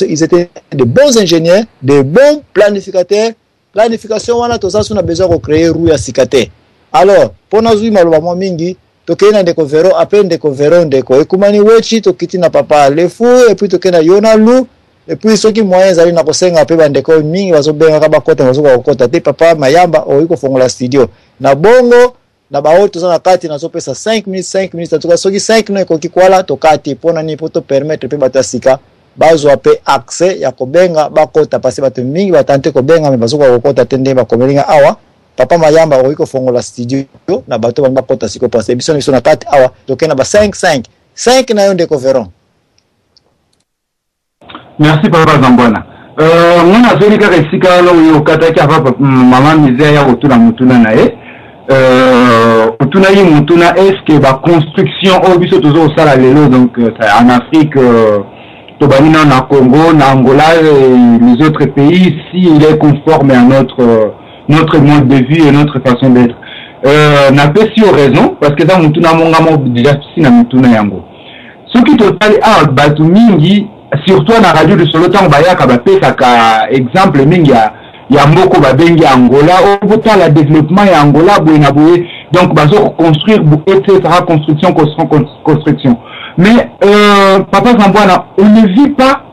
ils étaient de bons ingénieurs, de bons planificateurs. Planification, on a besoin de créer roue à sikate. Alors, pour nous, malheureusement, mingi, tokena ndeko vero, après ndeko vero ndeko. Et kumani wechi, tokiti na papa le fou, et puis tokena yona lou, et puis ceux qui moyens allaient na kosenga pe bandeko mingi, wazo benga kaba kota, wazo kota, te papa mayamba, oiko fongola studio. Na bongo, na bao tozana kati na sopesa 5 minutes en tout cas soki 5 no ekoki kwala tokati pona ni poto permettre pe batasika bazwa pe accès ya kobenga bakota pasi bato mingi batante kobenga me bazoka kokota tende bakomelinga awa papa mayamba oiko fongola studio na bato bakota siko pasi biso na kati awa tokena ba 5 na yonde ko veron. Merci papa Zambwana. Mwana zoni kaka esika lo yo kataki papa mama mizea ya otuna mutuna nae. Mutuna est-ce que la construction au biso toujours ça lelo donc en Afrique tobanina na Congo na Angola et les autres pays si il est conforme à notre mode de vie et notre façon d'être n'a pas si raison parce que ça mutuna mongamo déjà si na mutuna yango ce qui total batu mingi surtout na radio de solo temps bayaka ba pesa ka exemple mingi ya mboko babengi Angola au la développement ya Angola boena boye donc bazo construire etc construction mais papa Zambwana on ne vit pas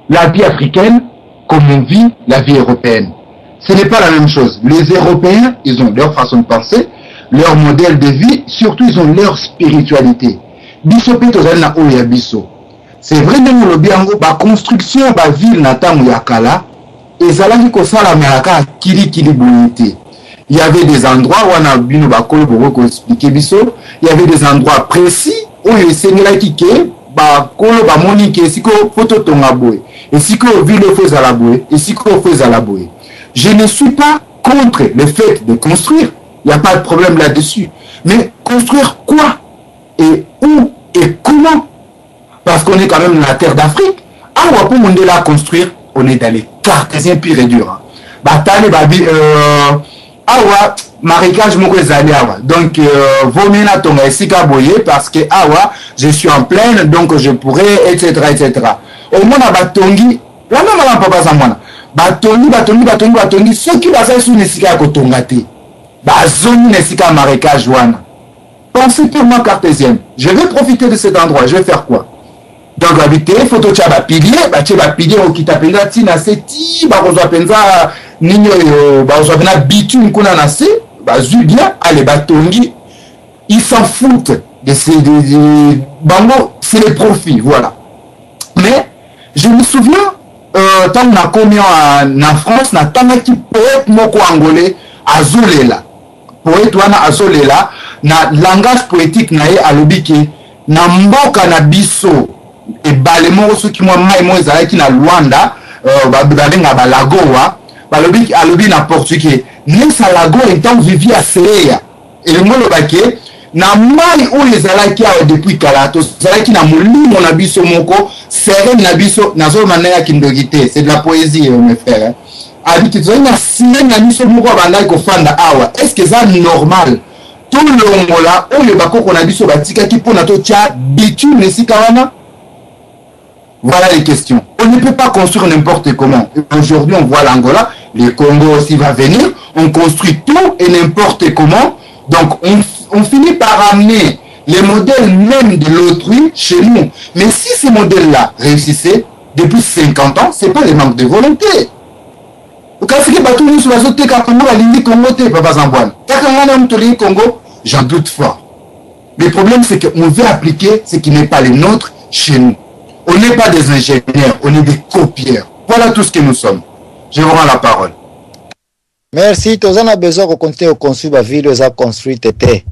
la vie africaine comme on vit la vie européenne. Ce n'est pas la même chose. Les Européens ils ont leur façon de penser, leur modèle de vie, surtout ils ont leur spiritualité. Biso pe tozali na oya biso. C'est vrai que le biango ba construction ba ville na tamu ya kala ezalaki kosala malaka kili boyete. Il y avait des endroits où on a bino bakolo boko expliquer biso, il y avait des endroits précis où il sengelaki ke bakolo ba monike siko photo tonga boy et siko ville faisait la boy et siko faisait la boy. Je ne suis pas contre le fait de construire, il n'y a pas de problème là-dessus, mais construire quoi et où et comment? Parce qu'on est quand même la terre d'Afrique. Ah ouais, pour monter là construire, on est dans les cartésiens pire et dur. Batale babi awa marécage moko ezali awa. Donc vaut mieux na tonga esika boye parce que awa je suis en plaine donc je pourrais etc. Au moins na batongi la même la papa Zambwana. Batongi ceux qui basent sur nesika ko tonga te. Bazoni nesika marécage wana. Pensez purement cartésienne. Je vais profiter de cet endroit, je vais faire quoi? Donc habiter photo tchaba pilier au kitapenga tina seti ba kozwa penza ninyo ba kozwa na bitume kuna na se ba bien allez batongi ils s'en foutent de ces bango c'est les profits voilà. Mais je me souviens tant na commis en France na tangaki poète moko angolais azolela poète wana azolela na langage poétique na ye alobiki na mboka na biso et balemo ceux qui moi ezalaki na Luanda babenga balagoa balobi alobi na portugais nesa lago étant vivi à Seya et le mot lobake na mai o ezalaki awa depuis kalato ezalaki na molimo na biso moko serre na biso nazo manaya kindogite c'est de la poésie mes frères habite zona sina na biso moko bandai ko fanda awa est-ce que ça normal tout le mola o le bakoko na biso batika ki pona to tia bitume nesika wana. Voilà les questions. On ne peut pas construire n'importe comment. Aujourd'hui, on voit l'Angola. le Congo aussi va venir, on construit tout et n'importe comment. Donc on finit par amener les modèles même de l'autrui chez nous. Mais si ces modèles-là réussissaient depuis 50 ans, c'est pas le manque de volonté. Congo, j'en doute fort. Le problème, c'est qu'on veut appliquer ce qui n'est pas le nôtre chez nous. On n'est pas des ingénieurs, on est des copieurs. Voilà tout ce que nous sommes. Je vous rends la parole. Merci. Tous on a besoin de continuer à construire la ville, à construire tété.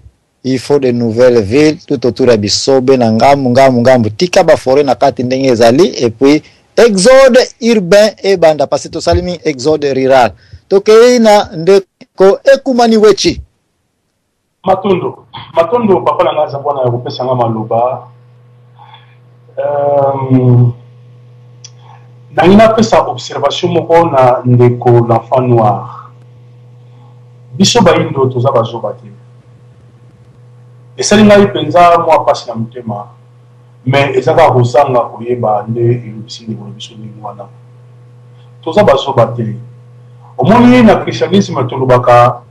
Il faut de nouvelles villes tout autour de Bisobe, Ngambu, Tika Bafore, Nakati Ndenge Zali, et puis exode urbain et banda, parce que tout ça, exode rural. Tokeina ndeko ekumani wechi. Matondo, papa langa zabwana ya kopesa nga maloba. Nangina pesa observation moko na ndeko l'enfant noir. Biso baindo toza bazoba te. Esali ngai penza mwa pasi na mutema. Mais ezaka kozanga koyeba nde elobisi ndeko biso ndenge wana. Toza bazoba te. Omoni na christianisme tolobaka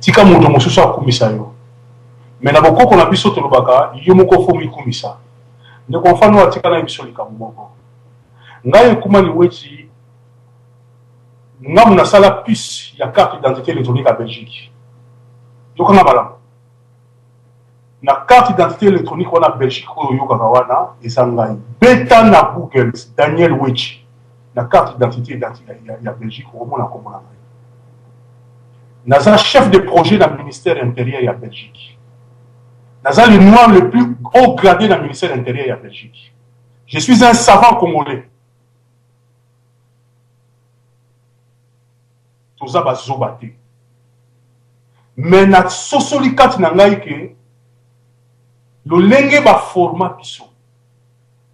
tika moto mosusu akumisa yo. Mais na bokoko na biso tolobaka yo moko fo mikumisa. Ndeko mfano atika na biso likambo moko. Ngai ekumani weti ngamu na sala puce ya carte d'identité électronique à Belgique. Yokanga malamu. Na carte d'identité électronique wana Belgique oyo yokaka wana eza ngai. Beta na Google Daniel Wechi. La carte d'identité ya Belgique omona komona ngai. Naza chef de projet dans le ministère intérieur ya Belgique. Naza le noir le plus haut gradé dans le ministère intérieur ya Belgique. Je suis un savant congolais. Toza bazoba te. Mais na sosoli kati na ngai ke lo lenge ba format biso.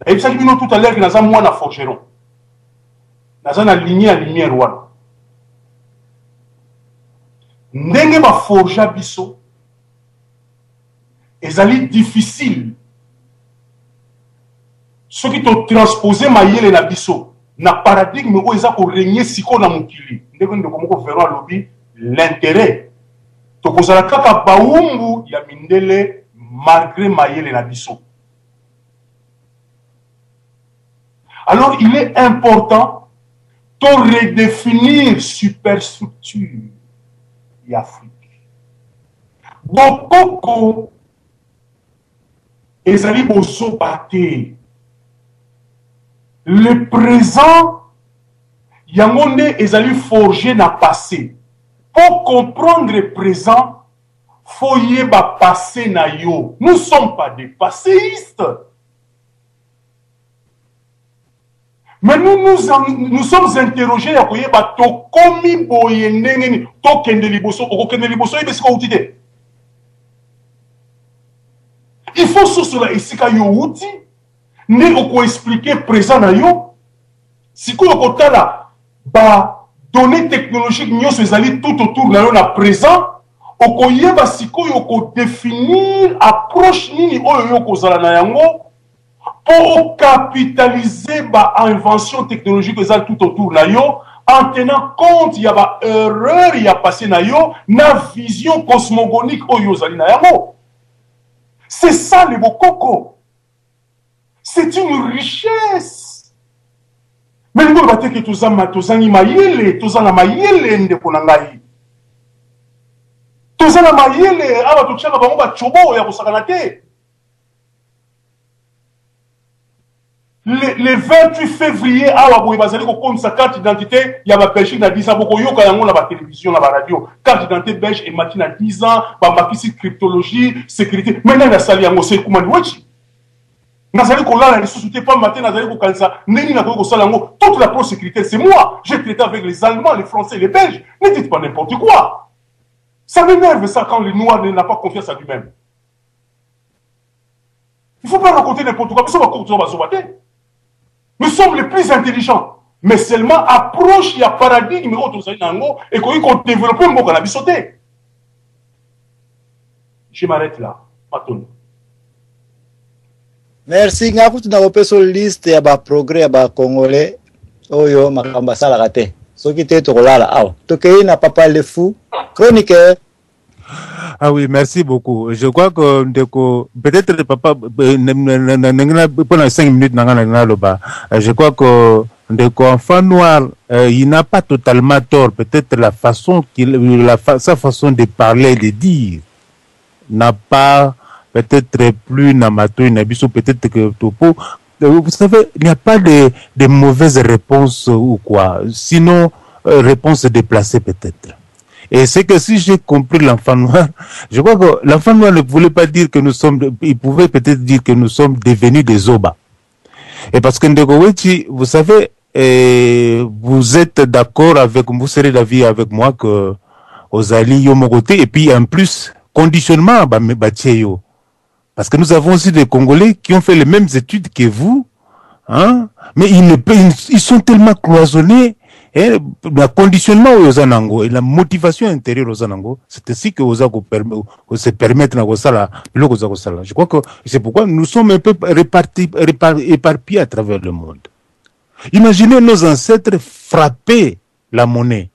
Et ça bino tout à l'heure que naza mwana forgeron. Naza na lignée à lumière wana. Ndenge ba forja biso ezali difficile. Ce qui te transposer mayele na biso na paradigme oyo eza ko régner siko na mokili. Ndeko ndeko moko verra lobby l'intérêt. To kozala kaka baumbu ya mindele malgré mayele na biso. Alors il est important de redéfinir superstructure et Afrique. Bokoko ezali bozo bate. Le présent yangonde ezali forgé na passé. Pour comprendre le présent, faut y ba passé na yo. Nous ne sommes pas des passéistes. Mais nous sommes interrogés à quoi ba to komi boyendeni to kende liboso oko kende liboso e besiko utite. Il faut sur cela isika yo uti ne oko expliquer présent na yo. Siko oko tala ba données technologiques nyonso ezali tout autour na yo na présent oko yeba siko oko définir approche nini oyo yo kozala na yango pour capitaliser ba invention technologique ezali tout autour na yo en tenant compte ya ba erreur ya passé na yo na vision cosmogonique oyo zali na yango. C'est ça le bokoko. C'est une richesse. Mais nous avons dit que tous les mayele, tous les mayele ne connaissent pas. Tous les mayele, ah bah tout ça va pas chobo ya bosakanate. Le 28 février, ah bah vous avez compte sa carte d'identité, il y a ma Belgique na 10 ans, beaucoup yo quand on a la télévision, la radio, carte d'identité belge et matin à 10 ans, bah makisi cryptologie, sécurité. Maintenant la salle yango c'est comment wechi. Nazali kolala les sociétés pas matin nazali ko kanisa neni na ko sala ngo toute la pro-sécurité c'est moi. J'ai traité avec les Allemands, les Français, les Belges. Ne dites pas n'importe quoi. Ça m'énerve ça quand le noir n'a pas confiance à lui-même. Il faut pas raconter n'importe quoi. Nous sommes les plus intelligents. Mais seulement approche, il y a paradigme et qu'on développe un mot qu'on a sauté. Je m'arrête là. Maintenant. Merci. Ngaku tunakope sur liste ya ba progrès ya ba Congolais oyo makamba sala kate. soki te tokolala awa tokei na papa le fou chroniqueur. Ah oui, merci beaucoup. Je crois que peut-être le papa pendant 5 minutes je crois que enfant noir il n'a pas totalement tort. Peut-être la façon sa façon de parler, de dire n'a pas peut-être plus n'amato inabiso, peut-être que topo. Vous savez, il n'y a pas de mauvaises réponses ou quoi. Sinon, réponse déplacée peut-être. Et c'est que si j'ai compris l'enfant noir, je crois que l'enfant noir ne voulait pas dire que nous sommes, il pouvait peut-être dire que nous sommes devenus des Zoba. Et parce que Ndegoweti, vous savez, vous êtes d'accord avec, vous serez d'avis avec moi que Ozali Yomogote, et puis en plus, conditionnement, Batieyo. Parce que nous avons aussi des Congolais qui ont fait les mêmes études que vous, hein, mais ils sont tellement cloisonnés. Et le conditionnement aux Anango et la motivation intérieure aux Anango, c'est ainsi que vous se permettre de ça. Je crois que c'est pourquoi nous sommes un peu éparpillés à travers le monde. Imaginez nos ancêtres frapper la monnaie.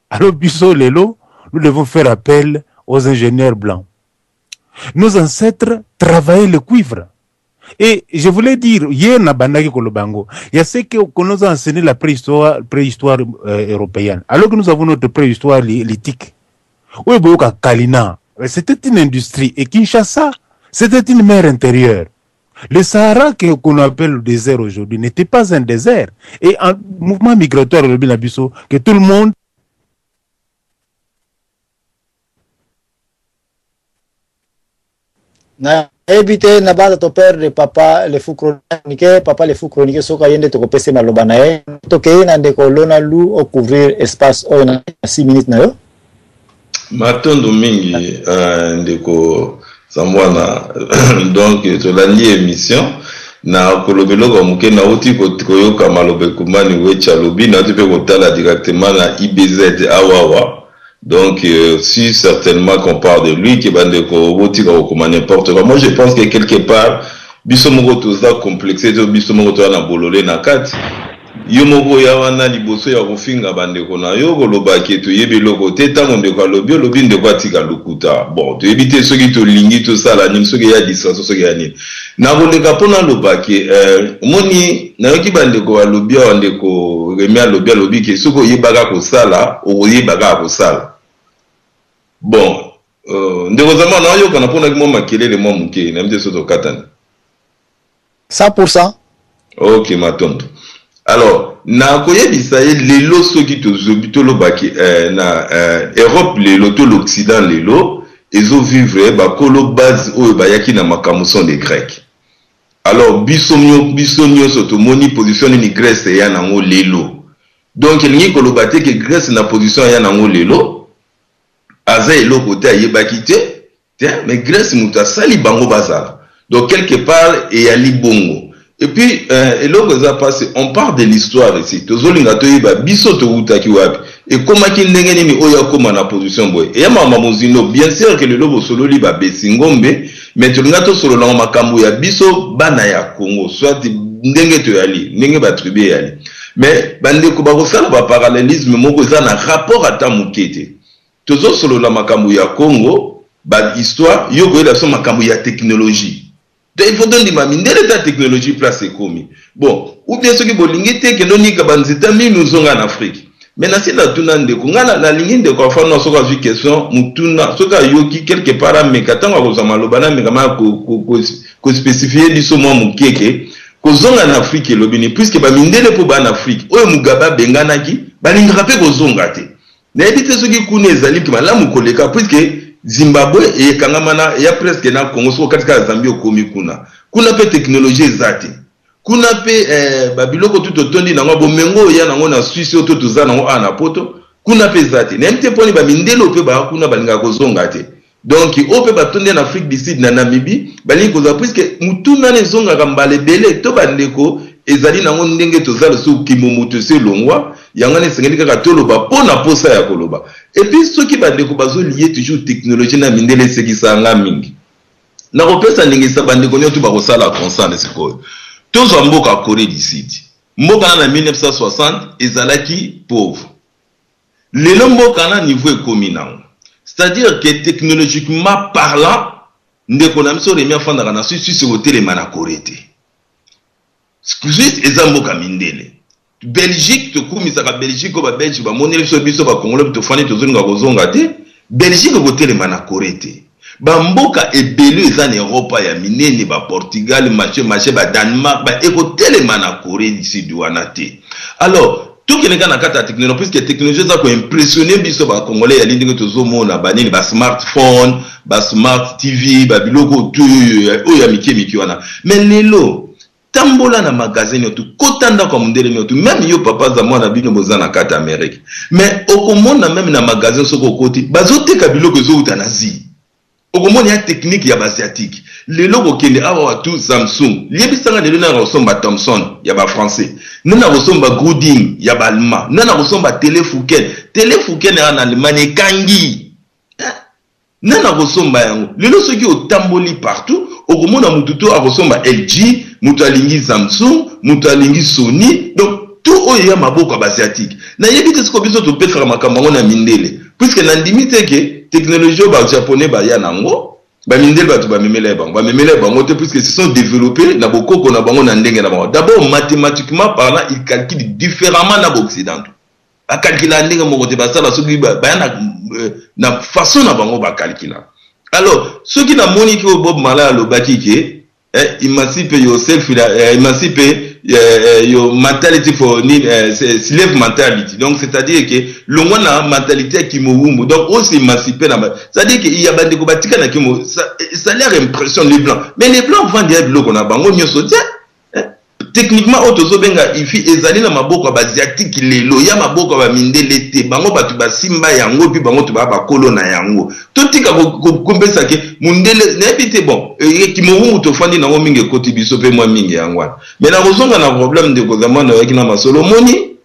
Alors, Bisso Lelo, nous devons faire appel aux ingénieurs blancs. Nos ancêtres travaillaient le cuivre. Et je voulais dire, hier, il y a ce qu'on nous a enseigné la préhistoire européenne. Alors que nous avons notre préhistoire lithique. Kalina, c'était une industrie. Et Kinshasa, c'était une mer intérieure. Le Sahara qu'on appelle le désert aujourd'hui n'était pas un désert. Et un mouvement migratoire, que tout le monde Éviter na base ton père de papa le fou chroniquer soka yende to kopese maloba na ye to ke na ndeko lona lu au couvrir espace o na 6 minutes na yo matondo mingi ndeko samwana donc to landi émission na kolobelo ko muke na oti ko yoka malobe kumani wecha lobi na to pe ko tala directement na IBZ awawa. Donc, si certainement qu'on parle de lui, qui va comme n'importe quoi. Moi, je pense que quelque part, Bissomogo toza complexé, Bissomogo toza na bololé na kat. Yomogo ya wana liboso ya kofinga bandeko na yo koloba ke to yebe loko te tango ndeko lobi ndeko atika lukuta. Bon, to éviter ceux qui to lingi to sala ni ceux qui ya distraction ceux qui ya ni. Na koleka pona loba ke moni na yoki bandeko alobi ya ndeko remia lobi ke soko yebaka ko sala o yebaka ko sala. Bon, ndeko zama na yo kana pona ki moma kelele mo muke na mte soto katana. 100%. OK, matondo. Alors, na koyebisa ye lelo soki to lobaki na Europe lelo to l'Occident lelo ezo vivre ba kolo base oyo bayaki na makamuson des Grecs. Alors bisomio soto moni position ni Grèce ya nango lelo. Donc elingi kolobate ke Grèce na position ya nango lelo aza eloko te ayebaki te mais Grèce muta sali bango bazala. Donc quelque part eyali bongo. Et puis, on parle de l'histoire ici. Et comment qu'il n'est ni oya koma na position boy. Et ma mamozino, bien sûr que le lobo solo li ba besingombe, mais tu ngato solo la makambo ya biso bana ya Congo, soit ndenge to yali, ndenge ba tribu yali. Mais bande ko ba ko sala ba parallélisme moko za na rapport ata mukete. Tozo solo la makambo ya Congo, ba histoire yo ko la so makambo ya technologie. Il faut donner la technologie place comme bon ou bien ceux qui bolingité que l'on y kabanzita mi nous ont en Afrique mais na si la tunande kungana la ligne de quoi faire nos soka vu question mutuna soka yoki quelque part mais katanga ko zamalobana mais kama ko spécifier du somo mukeke ko zonga en Afrique lobini puisque ba mindele po ba en Afrique oyo mugaba benganaki ba linga pe ko zonga te na ebite soki kuneza lipi malamu koleka puisque Zimbabwe et Kangamana ya presque na Congo so katika Zambie okomi kuna pe technologie zati kuna pe babiloko tout otondi na ngabo mengo ya nango na Suisse oto tuza nango ana poto kuna pe zati na mte poni ba mindelo pe ba kuna balinga kozonga te donc ope batonde na Afrique du Sud na Namibie balinga koza puisque mutuna ne zonga kambale bele to bandeko ezali nango ndenge tozala so kimomoto se longwa yangane sengeli kaka toloba pona posa ya koloba et puis ceux qui bandeko bazo lier toujours technologie na mindele sekisanga mingi na kopesa ndenge sa bandeko nyoto ba kosala constant sikoyo tozo mboka Corée du Sud mboka na 1960 ezalaki pauvre Les mboka na niveau communal. C'est-à-dire que technologiquement parlant, ndeko na miso remia fanda kana susu sur telema na korete. Juste ezamboka mindele. Belgique to kumisa ka Belgique ko ba Belgique ba moneli so biso ba Congolais to fani to zonga kozonga te. Belgique ko telema na korete. Ba mboka ebelu eza na Europe ya minene ba Portugal, marché ba Danemark ba eko telema na Corée du Sud wana te. Alors tout qui n'est qu'à la technologie, puisque la technologie a impressionné biso ba Congolais ya lindi to zomona ba nini ba smartphone, ba smart TV, ba biloko tu oya miki wana. Mais lelo tambola na magasin yotu kotanda kwa mundele yotu même yo papa za mwana bino bozana kata Amerique. Mais okomona même na magasin soko koti bazoteka biloko zo utanazi. Okomona ya technique ya basiatique. Lelo kokende awa tu Samsung. Liebisanga lelo na resomba Thomson ya ba français. Nana resomba Gooding ya ba allemand. Nana resomba Telefunken. Telefunken en Allemagne kangi. Nana resomba yango. Lelo soki otamboli partout, okomona mututo a resomba LG, mutu alingi Samsung, mutu alingi Sony. Donc tout oyo ya maboko basiatique. Na yebite siko biso to peut faire makambo na mindele. Puisque na limite ke technologie ba japonais ba ya nango ba mindel ba to ba memele bango te puisque se sont développés na bokoko na bango na ndenge na bango. D'abord mathématiquement parlant ils calculent différemment na occident. Ba calculer ndenge moko te ba sala soki ba na façon na bango ba calculer. Alors soki na moni ki Bob Marley lo baki ke emancipe yourself emancipe your mentality for slave mentality. Donc c'est-à-dire que l'on a mentalité qui moumou. Donc aussi émancipé c'est-à-dire qu'il y a bande ko batika na kimo ça leur impressionne les blancs. Mais les blancs vendent des blocs on a bango nyoso te. Techniquement otozo benga ifi ezali na maboko ba asiatique lelo ya maboko ba mindele te bango batu ba simba yango puis bango to ba kolo na yango totika kombesa ke mundele na ebite bon ki momu to fandi na ngo mingi koti biso pe mwa mingi yango. Mais na kozonga na problème de kozamana avec na masolo moni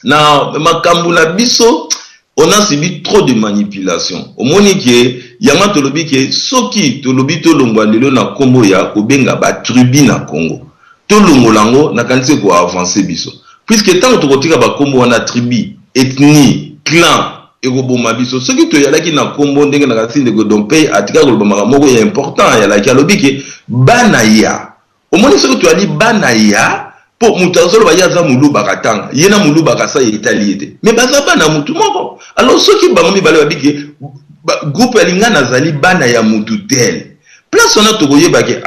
na makambu na biso on a subi trop de manipulation. Au moni ke yama to lobi ke soki to lobi to longwa lelo na kombo ya kobenga ba tribu na Congo. Tout le monde n'a qu'à dire quoi avancer biso. Puisque tant que tu as comme on a tribu, ethnie, clan, et roboma biso. Ce qui te y a là qui n'a combo d'engue n'a qu'à dire que don pays à tika roboma moko est important. Il y a là qui a lobby que banaya. Au moins ce que tu as dit banaya pour mutazo ba yaza mulu bakatanga. Yena mulu bakasa italié. Mais baza bana mutu moko. Alors ceux qui bangomi bale ba que groupe alinga nazali banaya mutu tel. Place on a to goye bake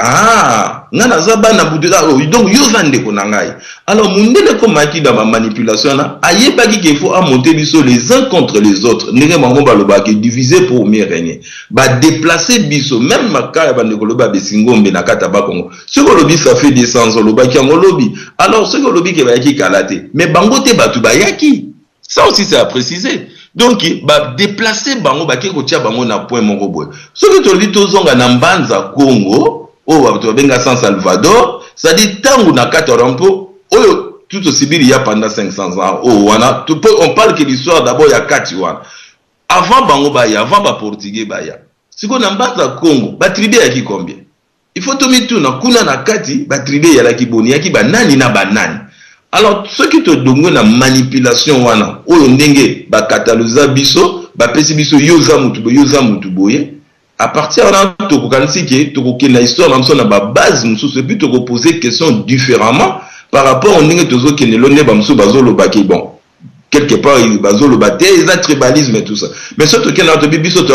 ngana zaba na budela donc yo vande ko nangai. Alors mundele ko maki dans ma manipulation na ayebaki qu'il faut monter biso les uns contre les autres. Ndenge mango baloba ke diviser pour mieux régner. Ba déplacer biso même makaya bande ko loba besingombe na kata ba Congo. Ce ko lobi ça fait 200 ans loba ki ngolobi. Alors ce ko lobi ke ba yaki kalate. Mais bango te batu ba yaki. Ça aussi c'est à préciser. Donc ba déplacer bango ba ke ko tia bango na point moko boy. Ce que to dit to zonga na mbanza Congo to benga San Salvador, ça dit tangu na katorampo oyo tout aussi bien il y a pendant 500 ans. Wana on parle que l'histoire d'abord il y a 4 wana. Avant bango ba ya, avant ba portugais ba ya. Siko na mbanza Congo, ba tribe ya ki combien? Il faut to mitu na kuna na kati ba tribe ya la ki boni ya ki ba nani na ba nani. Alors ceux qui te donnent la manipulation wana oyo ndenge ba kataloza biso ba pesi biso yoza mutu boye à partir de to kokanisi ke to kokena histoire na msona ba base mususu puis to poser question différemment par rapport au ndenge tozo kenelo ne ba musu bazolo baki bon quelque part bazolo baté les tribalisme et tout ça mais ce to kena to biso to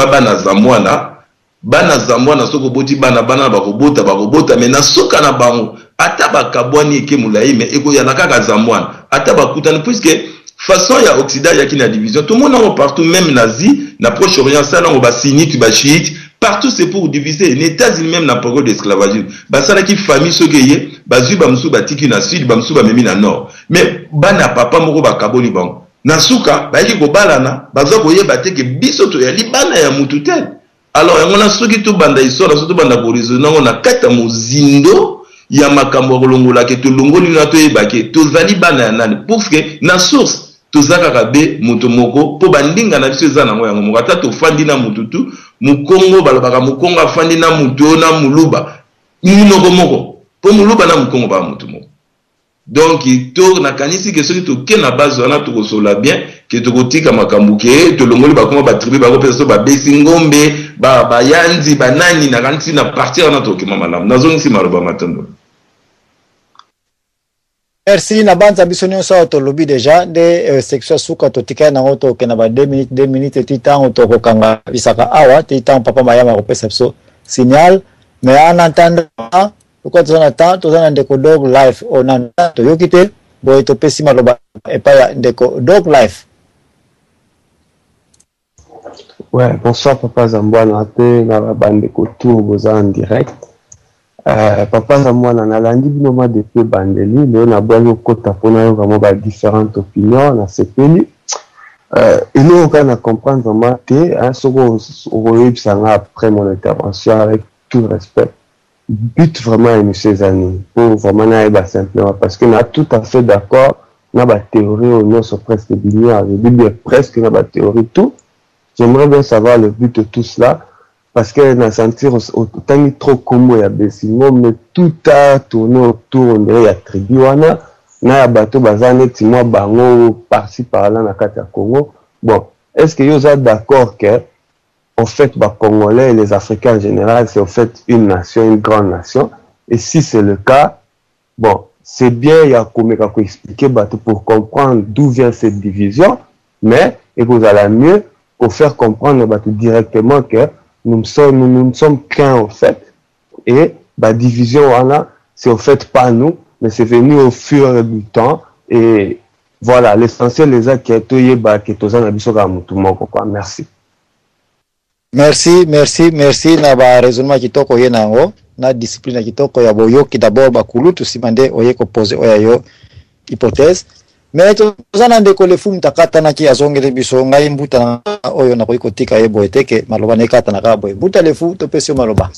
bana zamwana soko boti bana bakobota mais na soka na bango ata bakabwani eke mulai mais eko ya nakaka zamwana ata bakutana puisque façon ya occident ya ki na division tout le monde partout même nazi na Proche-Orient ça on ba sunnite ba chiite partout c'est pour diviser les États-Unis même na période d'esclavagisme ba sala ki famille sokeye bazui ba musu batiki na sud ba musu ba memi na nord mais bana papa moko bakaboli bango na suka ba yiki ko balana baza koyeba te ke biso to ya libana ya mutu tel. Alors on a ceux qui tout banda histoire surtout banda horizon on a kata mozindo ya makambo kolongola ke to longoli na to yebake to zali bana ya nani parce que na source tozaka kabe mutu moko po bandinga na biso ezana ngo yango mokata to fandi na mututu mukongo balobaka mukongo afandi na mutu na muluba minoko moko po muluba na mukongo ba mutu moko. Donc to na kanisi ke soki to ke na base wana to kosola bien ke tokotika makambo ke tolongoli bakoma batribu bakopesa so babesi ngombe bayanzi banani na kanti na partir wana tokema malamu nazongisi maloba matondo. Merci na banza biso nyonso tolobi déjà de section suka totika na ngoto ke na ba 2 minutes titango tokokanga bisaka awa titango papa mayama kopesa biso signal mais en entendant pourquoi tu en attends tu en ndeko dog live on entend to yokite boy to pesi maloba e pa ya ndeko dog live. Ouais, bonsoir Papa Zambouana te na bandeko tour boza en direct. Papa Zambouana na landi binoma depuis bandeli le na bwali kota pona vraiment ba différentes opinions na sepeli. Il nous on a comprendre vraiment te hein soko oyebisanga après mon intervention avec tout respect. But vraiment monsieur Zani pour vraiment na simplement parce que na tout à fait d'accord na ba théorie au nom sur presque binaire, je dis presque na ba théorie tout. J'aimerais bien savoir le but de tout cela, parce que dans sentir autant trop comme il y a Bessingo, mais tout a tourné autour, on dirait, il y a Tribuana, il y a bateau bazane, Timo, Bango, par-ci, par-là, dans le Congo. Bon, est-ce que vous êtes d'accord que, en fait, les Congolais et les Africains en général, c'est en fait une nation, une grande nation, et si c'est le cas, bon, c'est bien, il y a comme expliquer pour comprendre d'où vient cette division, mais, et vous allez mieux, pour faire comprendre directement que nous ne sommes qu'un en fait. Et la division, voilà, c'est en fait pas nous, mais c'est venu au fur du temps. Et voilà, l'essentiel les a qui est merci. Merci na ba raisonnement kitoko ye nango na discipline kitoko ya boyoki d'abord bakulu tusimande oye ko poser oya yo hypothèse. Mais tozana ndeko le fumu takata na ki azongele biso ngai mbuta na oyo na koikotika yebo eteke maloba ne kata na kabo mbuta le fu to pesi maloba.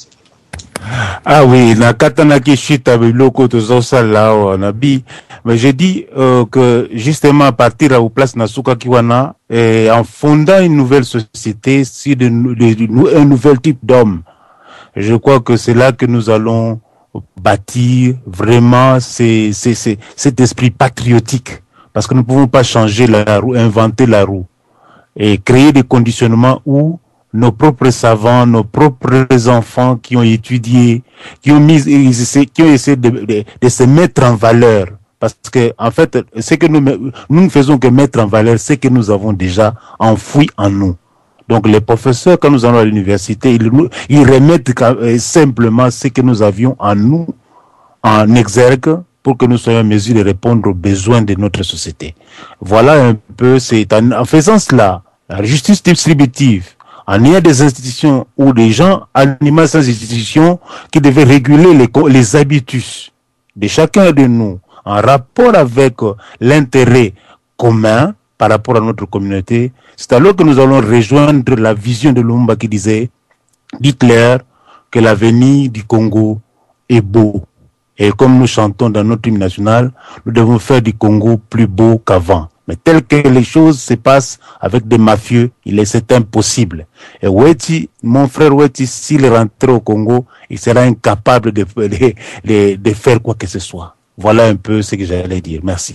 Ah oui, na kata na ki shita biloko tozosa là na bi, mais je dis que justement à partir à place na suka kiwana en fondant une nouvelle société sur un nouvel type d'homme. Je crois que c'est là que nous allons bâtir vraiment cet esprit patriotique. Parce que nous ne pouvons pas changer la roue, inventer la roue et créer des conditionnements où nos propres savants, nos propres enfants qui ont étudié, qui ont essayé de se mettre en valeur. Parce que, en fait, ce que nous ne faisons que mettre en valeur, c'est que nous avons déjà enfoui en nous. Donc, les professeurs, quand nous allons à l'université, ils remettent simplement ce que nous avions en nous, en exergue, pour que nous soyons en mesure de répondre aux besoins de notre société. Voilà un peu, c'est en faisant cela, la justice distributive, en ayant des institutions ou des gens animés sans institutions qui devaient réguler les habitus de chacun de nous en rapport avec l'intérêt commun par rapport à notre communauté, c'est alors que nous allons rejoindre la vision de Lumumba qui disait, dit clair, que l'avenir du Congo est beau. Et comme nous chantons dans notre hymne national, nous devons faire du Congo plus beau qu'avant. Mais tel que les choses se passent avec des mafieux, c'est impossible. Et Weti, mon frère Weti, s'il rentrait au Congo, il sera incapable de faire quoi que ce soit. Voilà un peu ce que j'allais dire. Merci.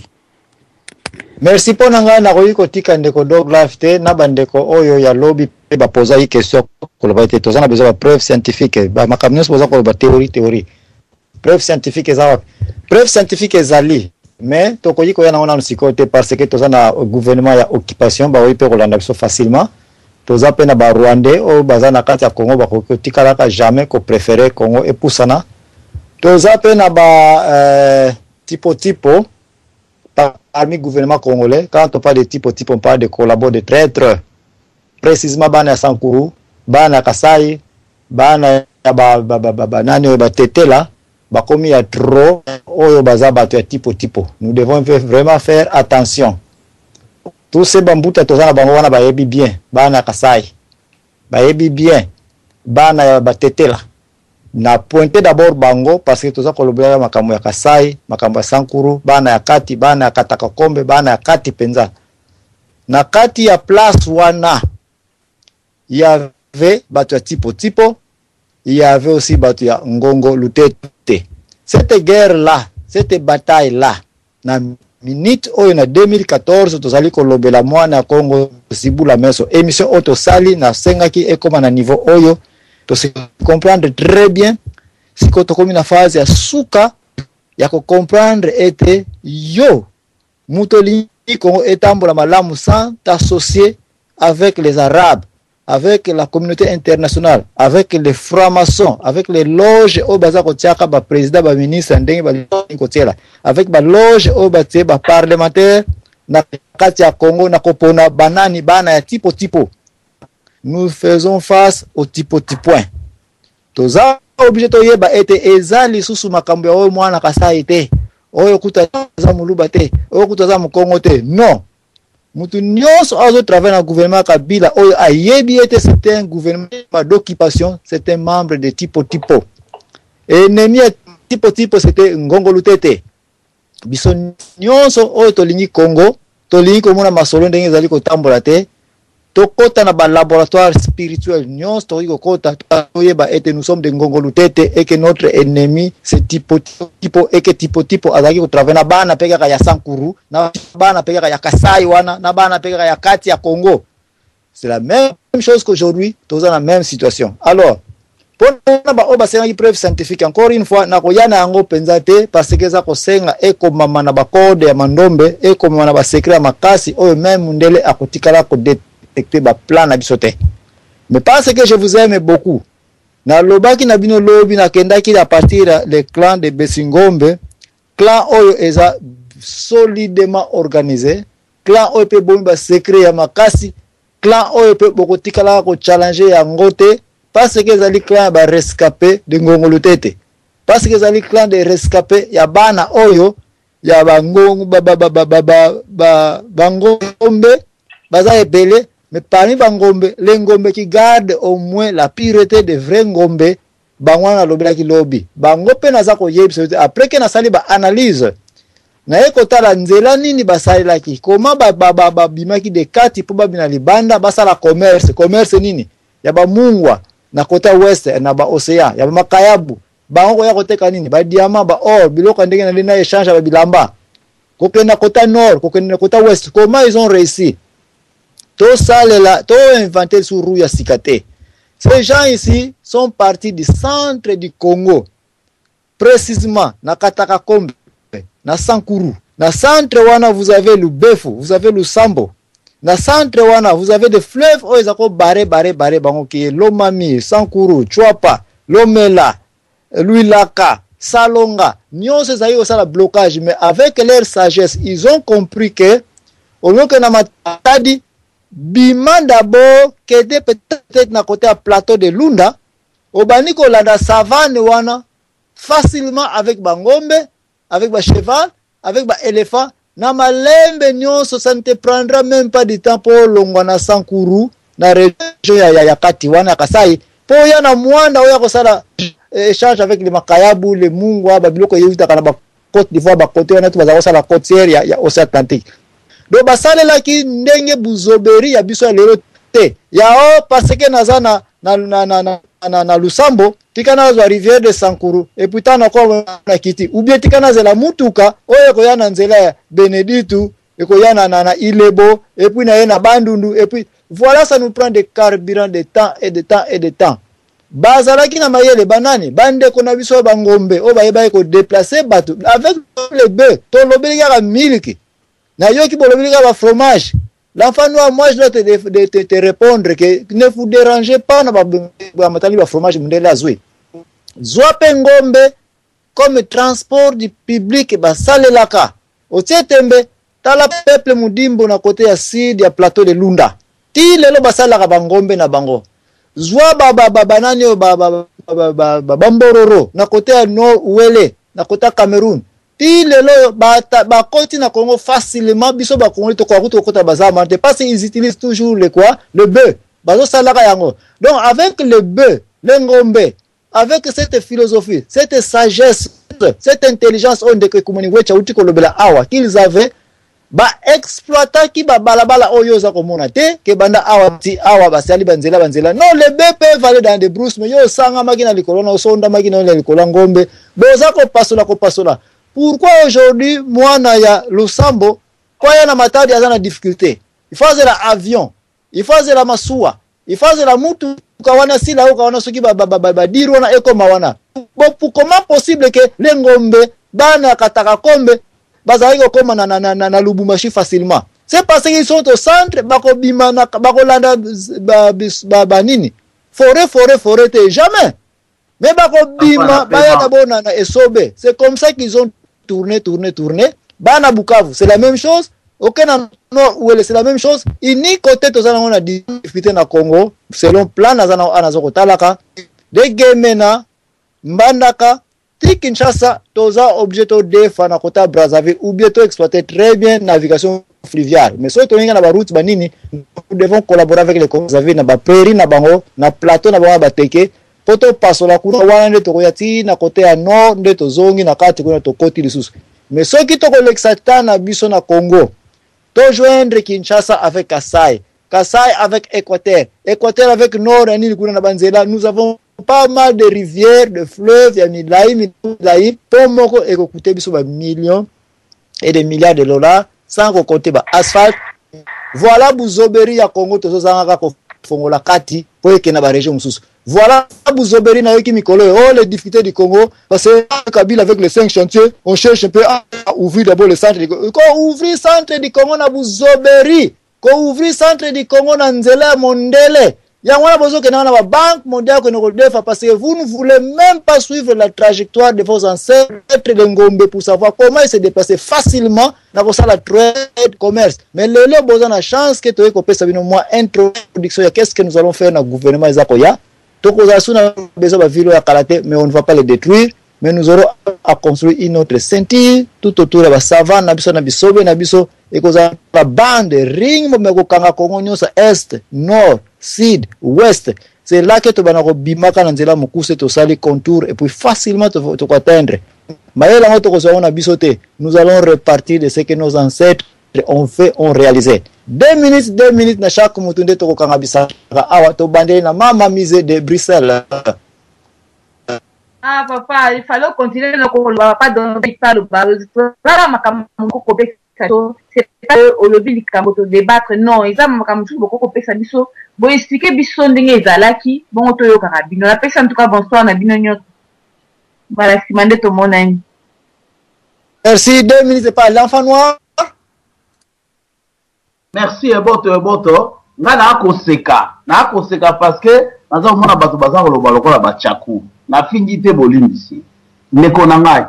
Merci pour nanga na koyiko tika ndeko dog life te na bandeko oyo ya lobby pe ba posa yi question ko ba te tozana besoin ba preuve scientifique ba makamnos posa ko ba théorie. Preuve scientifique ezali mais tokoyi ko yana ona nsikote parce que tozana gouvernement ya occupation ba oyi pe ko landa biso facilement toza pe na ba Rwandais o bazana kati ya Congo ba ko tikala ka jamais ko préférer Congo et poussana toza pe na ba tipo parmi gouvernement congolais. Quand on parle de type, on parle de collabos de traîtres. Précisément, bana Sankuru, bana Kasai, bana nani ba tete là, ba komi ya trop, oyo baza ba type. Nous devons vraiment faire attention. Tous ces bambuta tozana bango wana ba yebi bien, bana Kasai, ba yebi bien, bana ba tete là. Na pointer d'abord bango parce que toza kolobela makambo ya Kasai, makambo ya Sankuru, bana ya kati, bana ya Katakakombe, bana ya kati penza. Na kati ya place wana, il y avait batu ya tipo, il y avait aussi batu ya Ngongo Lutete. Cette guerre là, cette bataille là, na minute oyo na 2014 tozali kolobela mwana ya Congo Zibula Meso émission oyo tosali na sengaki ekoma na niveau oyo to se comprendre très bien siko tokomi na phase ya suka ya ko comprendre ete yo mutoli Congo etambola malamu sans t'associer avec les Arabes, avec la communauté internationale, avec les francs-maçons, avec les loges au bazako tiaka ba président ba ministre ndenge ba kotiela, avec ba loge au batie ba parlementaire na kati ya Congo na kopona banani bana ya tipo. Nous faisons face au tipo. Toza obligé to yeba ete ezali susu makambo ya oyo mwana kasai te. Oyo kutaza muluba te, oyo kutaza mukongo te. Non. Mutu nyonso azo travailler na gouvernement Kabila oyo ayebi ete c'est un gouvernement d'occupation, c'est un membre de tipo. Et nemi tipo c'était Ngongolo Tete. Biso nyonso oyo tolingi Congo, tolingi komona masolo ndenge ezali kotambola te. Tokota na ba laboratoire spirituel nyonso toliko kota toyeba ete nous sommes de Ngongolo Tete et que notre ennemi c'est tipo et que tipo azaki ko travailler na bana peka ya Sankuru na bana peka ya Kasai wana na bana peka ya kati ya Congo. C'est la même chose qu'aujourd'hui, tous dans la même situation. Alors, pour nous ba senga preuve scientifique encore une fois na koyana yango penzate parce que za ko senga eko mama na ba code ya mandombe eko mama na ba secret ya makasi oyo même mundele akotikala ko détecter ba plan na bisote. Mais parce que je vous aime beaucoup. Na lobaki na bino lobi na kendaki à partir le clan de Besingombe, clan oyo eza solidement organisé, clan oyo pe bomba secret ya makasi, clan oyo pe bokotikala ko challenger ya ngote parce que zali clan ba rescapé de Ngongolo Tete. Parce que zali clan de rescapé ya bana oyo ya bangongo bangombe baza ebele. Mais parmi Bangombe, les Ngombe qui gardent au moins la pureté des vrais Ngombe, Bangwana lobela ki lobby. Bangope na zako yebisa après que na sali ba analyse. Na ekota la nzela nini basali laki. Comment bimaki de kati po babina libanda basala commerce nini? Ya ba mungwa na kota west na ba océan, ya ba makayabu. Bango ya koteka nini? Ba diamant ba or biloko ndenge na lina échange ba bilamba. Kokena kota nord, kokena kota west. Comment ils ont réussi? Tout ça là, tout inventé sur Rouya Sikate. Ces gens ici sont partis du centre du Congo, précisément na Kataka Kombe, na Sankuru. Na centre wana vous avez le Befo, vous avez le Sambo. Na centre wana vous avez des fleuves où ils ont barré bango qui est Lomami, Sankuru, Chouapa, Lomela, Luilaka, Salonga. Nyonse zayi au sala blocage, mais avec leur sagesse, ils ont compris que au lieu que na matadi Bima d'abord qui était peut-être na côté à plateau de Lunda, obani ko landa savane wana facilement avec bangombe, avec ba cheval, avec ba éléphant, na malembe nyonso ça ne te prendra même pas du temps pour longwana Sankuru na région ya kati wana Kasai, pour ya na mwanda oya ko sala échange avec les makayabu, les mungwa, ba biloko yuta kana ba Côte d'Ivoire ba côté wana tu baza sala côtière ya Océan Atlantique. Do basale la ki ndenge buzoberi ya biso lero te ya o parce que naza na Lusambo tika na zo rivière de Sankuru et puis tana ko na kiti ou bien tika na zela mutuka oyo ko yana nzela ya Benedictu et ko yana na Ilebo et puis na yena Bandundu et puis voilà ça nous prend des carburants de temps et de temps bazala ki na mayele banani bande ko na biso bangombe o ba ko déplacer bateau avec les bœufs to lobeli ya miliki. Na yo qui bolobika ba fromage. L'enfant noir, moi je dois te répondre que ne vous dérangez pas na ba matali ba fromage mundela zwe. Zwa pengombe comme transport du public ba salelaka. Otietembe tala peuple mudimbo na côté ya sud ya plateau de Lunda. Ti lelo basalaka bangombe na bango. Zwa banani o bambororo na côté ya nord Ouele na côté ya Cameroun. Ti lelo ba koti na Congo facilement biso ba Congo to kwa kota bazama parce qu'ils utilisent toujours le quoi le bœuf bazo salaka yango. Donc avec le bœuf le ngombe avec cette philosophie cette sagesse cette intelligence on de que komoni wecha uti ko lobela awa qu'ils avaient ba exploiter ki ba balabala oyo za komona te ke banda awa ti awa basali banzela non le bœuf peut aller dans des brousses mais yo sanga makina likolo na sonda makina na likolo ngombe boza ko pasola Pourquoi aujourd'hui, moi, Naya, Lusambo, quand il y a une difficulté, il faut faire l'avion, il faut faire la masua, il faut faire la moutu, kawana sila ou kawana soki diru wana eko mawana. Bon, comment possible que les ngombe, bana kataka kombe, bazali koma na Lubumbashi facilement? C'est parce qu'ils sont au centre, bako bimana, bako landa nini. Forêt, jamais. Mais bako bima, baya na na esobe. C'est comme ça qu'ils ont tourné. Bana Bukavu, c'est la même chose. Aucun nord où c'est la même chose. Ini côté to zana on a difficulté na Congo selon plan na zana anazoko talaka de Gemena Mbandaka ti Kinshasa toza objet to defa na kota Brazzaville ou bien to exploiter très bien navigation fluviale. Mais so to inga na ba route banini, nous devons collaborer avec les Brazzaville na ba prairie na bango na plateau na ba bateke poto paso la kuna wana to koyati na côté ya nord nde to zongi na kati kuna to koti lisusu. Mais ceux qui to kolexata na biso na Congo to joindre Kinshasa avec Kasai avec Équateur avec Nord et Nil na Banzela, nous avons pas mal de rivières, de fleuves, ya milai pomoko eko coûter biso ba millions et des milliards de dollars sans compter ba asphalte. Voilà buzoberi ya Congo to zanga ko fongola kati po ekena ba région mususu. Voilà buzoberi na yoki mikolo les difficultés du Congo parce que Kabila avec les 5 chantiers, on cherche un peu à ouvrir d'abord le centre du Congo. Quand ouvrir centre du Congo na buzoberi, quand ouvrir centre du Congo na Nzela Mondele, yangwana bozo ke na ba banque mondiale que nous defa parce que vous ne voulez même pas suivre la trajectoire de vos ancêtres de Ngombe pour savoir comment ils se déplacer facilement dans vos la trade commerce. Mais le bozo na chance que tu es copé sabino moi introduction ya qu'est-ce que nous allons faire dans gouvernement Izakoya. Tokozasuna besoin ba vilo ya Kalate, mais on ne va pas les détruire, mais nous aurons à construire une autre ceinture tout autour de la savane na biso na bisobe na biso et koza la bande ring mo ko kanga Congo nyonso est nord sud ouest. C'est là que tu vas bimaka na nzela mokuse to sali contour et puis facilement tu ko atteindre. Maela ngoto ko na bisote, nous allons repartir de ce que nos ancêtres ont fait, ont réalisé. 2 minutes na chaque mutunde to ko kanga bisaka awa to bandeli na mama mise de Bruxelles. Ah papa, il fallait continuer le combat, pas donner pas le ballon. Là makamoko kopeka so, c'est pas au lobby du Kamboto débattre non, ils ont makamoko beaucoup kopeka biso. Bon expliquer biso ndenge ezalaki, bon to yo karabino. La personne en tout cas bonsoir na bino nyot. Voilà, si mandé tout mon ami. Merci, 2 minutes c'est pas l'enfant noir. Merci Eboto. Na koseka parce que nazo mona bato baza koloba lokola bachaku. Na fingite bolimbisi. Ndeko na ngai.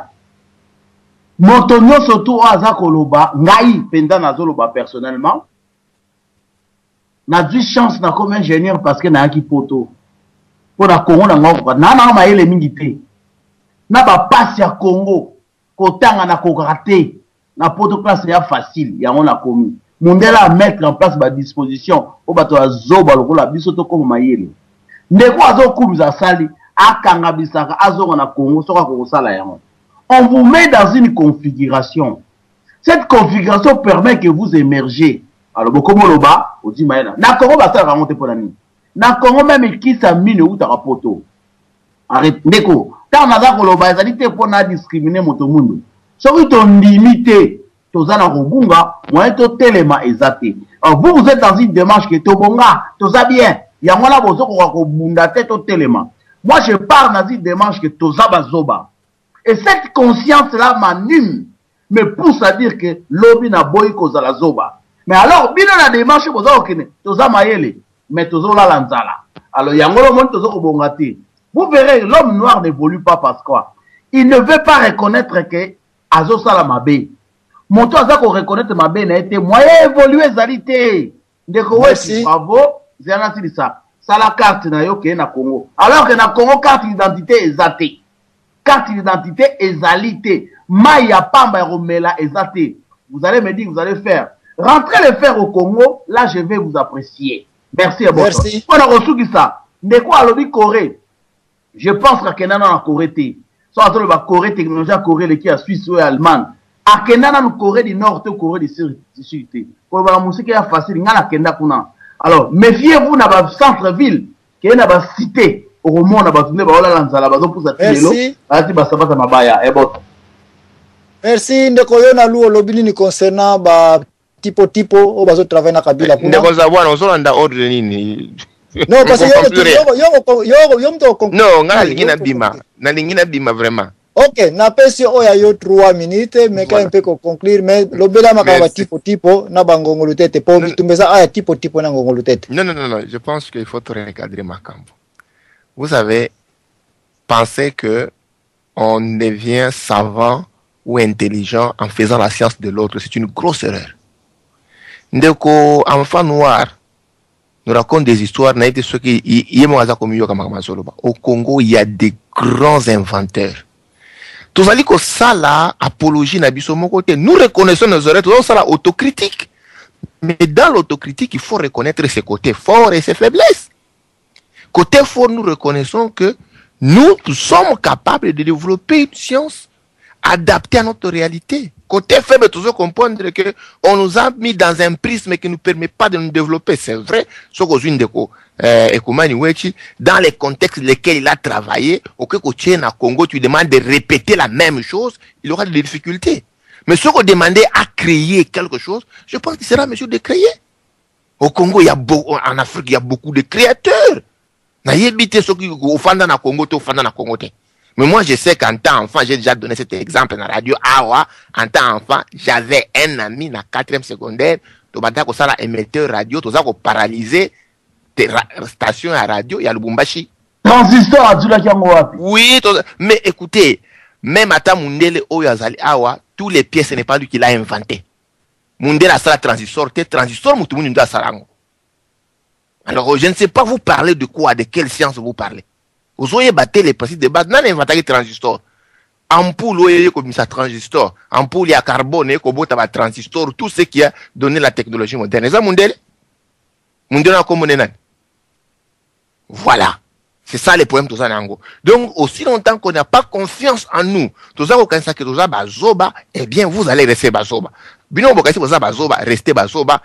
Moto nyonso tu aza koloba ngai penda nazo loba personnellement. Na du chance na comme ingénieur parce que na yaki poto. Pour na Congo na ngoko na maele mingi te. Na ba passe ya Congo kotanga na kokate na poto place ya facile yango na komi. Mondela à mettre en place ba disposition au bato azoba lokola biso to comme mayele. Ndeko azo kumza sali akanga bisaka azo na Congo soka ko sala yango. On vous met dans une configuration. Cette configuration permet que vous émergez. Alors beaucoup loba odi mayena. Na Congo ba sala remonter pour la nuit. Na Congo même qui sa mine ou ta rapoto. Arrête ndeko. Quand on a ko loba ezali te pona discriminer moto mundo. Soki ton limité tozana robunga moyen to telema ezate. Alors vous êtes dans une démarche qui est tobonga, toza bien. Yangola bozo ko bunda te to telema. Moi je pars dans une démarche que toza bazoba. Et cette conscience là m'anime, me pousse à dire que lobby na boy koza la zoba. Mais alors bino na démarche bozo okene toza mayele, mais tozo la lanzala. Alors yangolo mon tozo ko bonga te. Vous verrez l'homme noir n'évolue pas parce quoi il ne veut pas reconnaître que azo sala mabe. Mon tour à reconnaître ma belle a été moyen évolué zalité. Merci. Bravo. Zéna ça. Ça la carte na yo na Congo. Alors que na Congo carte d'identité exatée. Carte d'identité exalité. Maya pamba romela exatée. Vous allez me dire que vous allez faire. Rentrez le faire au Congo. Là je vais vous apprécier. Merci à vous. Merci. On a reçu qui ça. De quoi à l'objet Corée. Je pense que Kenan en Corée té. Soit dans le Corée technologie Corée qui a Suisse ou Allemagne. A Kenda na Corée du Nord, Corée du Sud. Pour la musique est facile, ngana Kenda kuna. Alors, méfiez-vous na ba centre-ville, qui est na ba cité. Au monde na ba tune ba ola lanzala ba pour ça tilo. Ati ba sabata mabaya ebot. Merci ndeko yo na luo lobili ni concernant ba tipo o bazo travailler na Kabila kuna. Ndeko za bwana uzolanda ordre nini? Non parce que yo mto non ngala lingina bima vraiment. Ok, na pesi oya yo 3 minutes mais quand même ko conclure mais lobela makaba tipo na bangongolo tete po bitumbeza aya tipo na ngongolo tete. Non, je pense qu'il faut recadrer Makambo. Vous savez, penser que on devient savant ou intelligent en faisant la science de l'autre, c'est une grosse erreur. Ndeko enfant noir nous raconte des histoires. Au Congo, il y a des grands inventeurs. Tous allez que ça là, apologie na biso mon côté. Nous reconnaissons nos erreurs, tout ça là autocritique. Mais dans l'autocritique, il faut reconnaître ses côtés forts et ses faiblesses. Côté fort, nous reconnaissons que nous sommes capables de développer une science adaptée à notre réalité. Côté faible, toujours comprendre que on nous a mis dans un prisme qui ne nous permet pas de nous développer. C'est vrai, dans les contextes lesquels il a travaillé, au Congo, tu demandes de répéter la même chose, il aura des difficultés. Mais ce qu'on demandait à créer quelque chose, je pense qu'il sera en mesure de créer. Au Congo, en Afrique, il y a beaucoup de créateurs. Mais moi, je sais qu'en tant qu'enfant, j'ai déjà donné cet exemple dans la radio. En tant qu'enfant, j'avais un ami dans la 4e secondaire. Tu as émetteur radio, tu as paralysé tes stations à radio, il y a le Lubumbashi. Transistor à Djulakiango. Oui, mais écoutez, même à Mundele Oyazali Awa, tous les pièces, ce n'est pas lui qui l'a inventé. Mundele a ça transistor, Moutoumou a Sarango. Alors, je ne sais pas vous parler de quoi, de quelle science vous parlez. Vous avez battu les principes de base, non, inventé le transistor. Ampoule, il y a comme ça, transistor. Ampoule, il y a carbone, il y a transistor, tout ce qui a donné la technologie moderne. C'est ça, Mundele? Mundele a comme voilà. C'est ça le problème de ça. Donc, aussi longtemps qu'on n'a pas confiance en nous, eh bien, vous allez rester bazoba. Restez bazoba.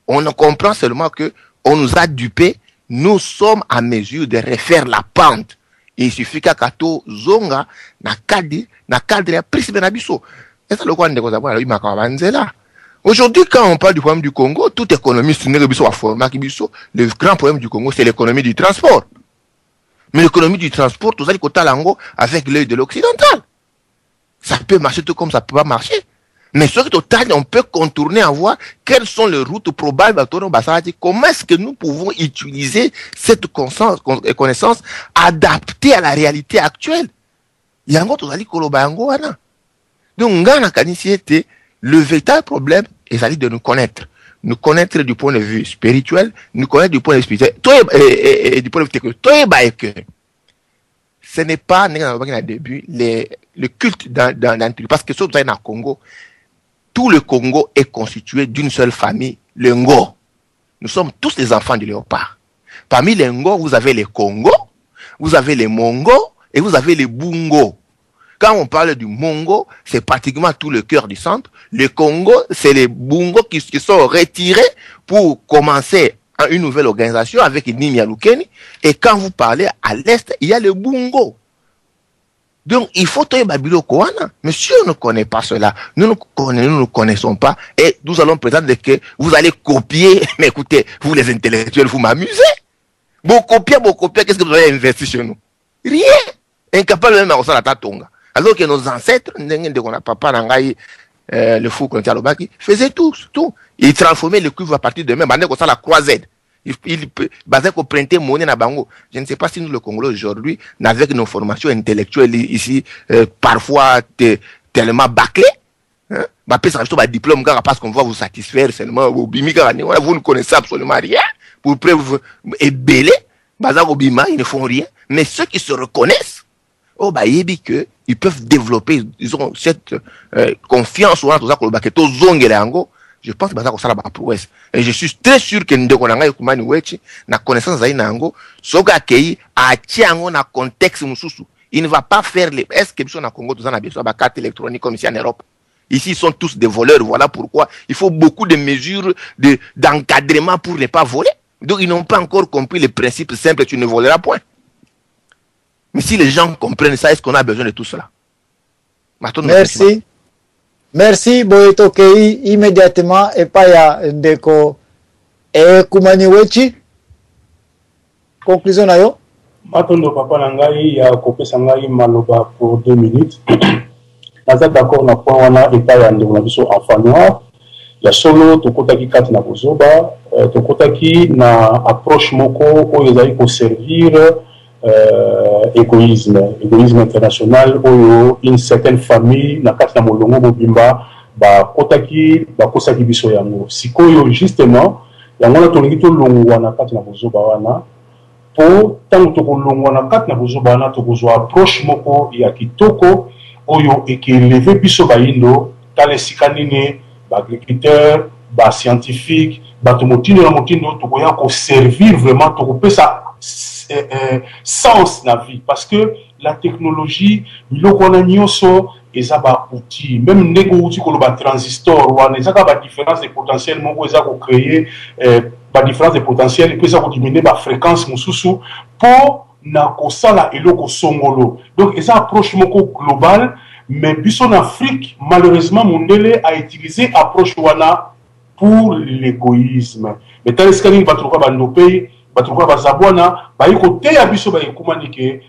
On comprend seulement que on nous a dupés. Nous sommes à mesure de refaire la pente. Il suffit qu'à Kato Zonga, na cadre ya prisme na biso. Et ça le quoi là. Aujourd'hui, quand on parle du problème du Congo, tout économiste le grand problème du Congo, c'est l'économie du transport. Mais l'économie du transport, tout ça, avec l'œil de l'occidental. Ça peut marcher tout comme ça peut pas marcher. Mais sur le total, on peut contourner en voir quelles sont les routes probables. Comment est-ce que nous pouvons utiliser cette connaissance adaptée à la réalité actuelle? Donc, le véritable problème est de nous connaître. Nous connaître du point de vue spirituel, nous connaître du point de vue spirituel, et du point de vue technique. Ce n'est pas, début, le culte dans parce que surtout dans le Congo, tout le Congo est constitué d'une seule famille, le Ngo. Nous sommes tous des enfants du léopard. Parmi les Ngo, vous avez les Congo, vous avez les Mongo et vous avez les Bungo. Quand on parle du Mongo, c'est pratiquement tout le cœur du centre. Le Congo, c'est les Bungo qui sont retirés pour commencer une nouvelle organisation avec Nimia Lukeni. Et quand vous parlez à l'est, il y a le Bungo. Donc, il faut trouver Babilo Koana. Mais si on ne connaît pas cela, nous ne connaissons pas. Et nous allons prétendre que vous allez copier. Mais écoutez, vous les intellectuels, vous m'amusez. Bon copier, qu'est-ce que vous avez investi chez nous? Rien. Incapable même à la Tatonga. Alors que nos ancêtres, le fou qu'on tient faisaient tout. Ils transformaient le cuivre à partir de même, la croisette. Il basait qu'on printait monnaie na bango. Je ne sais pas si nous, le Congolais, aujourd'hui, avec nos formations intellectuelles ici, parfois tellement bâclées, hein, diplôme parce qu'on va vous satisfaire seulement, vous ne connaissez absolument rien, pour preuve ébélé, ils ne font rien, mais ceux qui se reconnaissent, ils peuvent développer, ils ont cette confiance en tout ça, je pense que ça va prouesse. Et je suis très sûr que nous na connaissance zainango, soga kei a tiango na contexte mususu. Il ne va pas faire les est-ce que na Congo tout ça na besoin de carte électronique comme ici en Europe. Ici ils sont tous des voleurs, voilà pourquoi il faut beaucoup de mesures d'encadrement pour ne pas voler. Donc ils n'ont pas encore compris le principe simple, tu ne voleras point. Mais si les gens comprennent ça, est-ce qu'on a besoin de tout cela? Merci. Merci, boyetokei immédiatement et pas ya ndeko kumani wechi. Conclusion na yo. Matondo papa na ngai ya kopesa ngai maloba pour 2 minutes. Naza d'accord na point wana etat ya ndeko na biso enfant noir. Ya solo tokotaki kati na bozoba, tokotaki na approche moko oyo ezali ko servir égoïsme international oyo une certaine famille na kati na molongo mobimba bakosaki biso yango sikoyo justement yango na tolingi tolongwa na kati na bozoba wana po ntango tokolongwa na kati na bozoba wana tokozwa approche moko ya kitoko oyo ekeleve biso bayindo tala esika nini baagriculteur bascientifique bato motindo na motindo tokoya koservir vraiment tokopesa sens la vie parce que la technologie biloko wana nyonso eza ba outil même ndenge outil koloba transistor wana eza ka ba différence de potentiel moko eza ko créer ba différence de potentiel et puis eza ko diminuer ba fréquence mosusu pour na kosala eloko songolo donc eza approche moko globale mais biso en Afrique malheureusement mondele a utilisé approche wana pour l'égoïsme mais tel scanning va trouver bandopé batuka bazabwana bayiko te ya biso bayikumani ke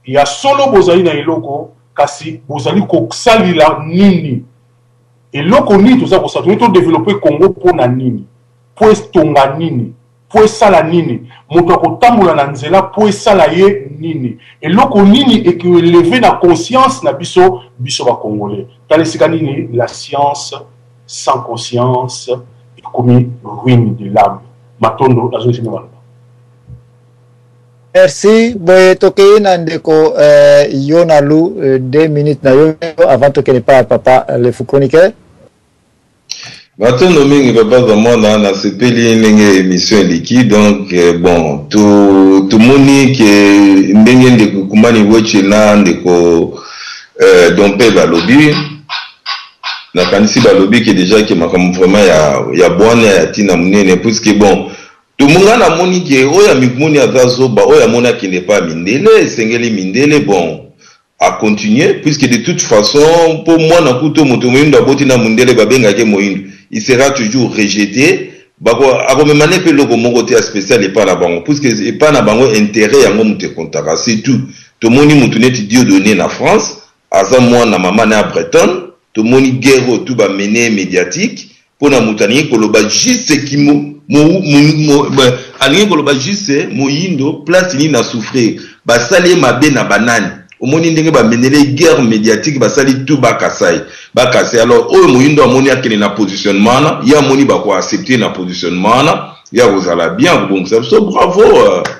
ya solo bozali na eloko kasi bozali ko salila nini eloko nini toza ko sa to développer Congo pona nini po estonga nini po esala nini moto akotambola na nzela po esala ye nini eloko nini ekelever na conscience na biso ba congolais talesika nini la science sans conscience est comme ruine de l'âme matondo nazo simama. Merci. Boyetokei Nandeko Yonalu 2 minutes na yo avant que ne pas papa le fou chroniqueur. Matondo mingi papa za mwana na sepeli ndenge émission liki donc bon tout moni ke ndenge ndeko kumani weche na ndeko dompe balobi na kanisi balobi ke déjà ke makambo vraiment ya bwana ya tina munene puisque bon tout le monde a moni que oya mikmoni azazoba oya mona qui n'est pas mindele sengeli mindele bon à continuer puisque de toute façon pour moi na kuto moto moyindo aboti na mundele babenga ke moyindo il sera toujours rejeté bako akomemane pe loko moko te spécial et pas na bango puisque et pas na bango intérêt yango mute kontaka c'est tout to moni mutu neti dio donné na France aza mwana mama na Breton to moni guerre tout ba mené médiatique pour na mutani koloba juste kimo alingi koloba juste moyindo place ni na souffrir basali mabe na banani omoni ndenge ba menele guerre médiatique basali tout bakasai alors oyo moyindo amoni akene na positionnement na ya moni ba ko accepter na positionnement na ya kozala bien bon ça so bravo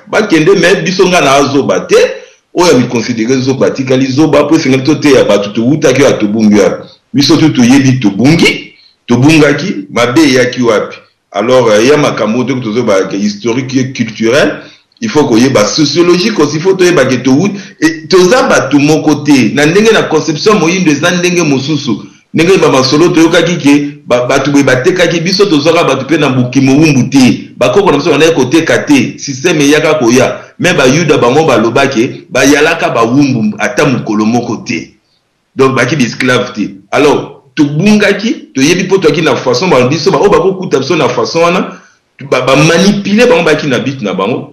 bakende mais bisonga na azoba te oyo mi considérer zoba tikali zoba po senga to te ya batu to utaki ya tobungi ya biso to yebi tobungi tobungaki mabe ya ki wapi. Alors, il y a ma camoufle historique et culturel. Il faut qu'il y ait la sociologie, il faut qu'il y ait et tout ça, tout mon côté. Dans la conception, moi, il y a des mosusu. Nenge ba solo to yoka kike ba tu be bateka ki biso to zoka ba tu pe na bukimo wumbuti ba ko na biso na côté kate système yaka koya mais ba yuda bango ba lobake ba yalaka ba wumbu ata mukolo moko te donc ba ki esclave te. Alors to bungaki to yebi poto ki na façon ba biso ba o ba ko kuta biso na façon wana ba manipuler bango ba ki na bit na bango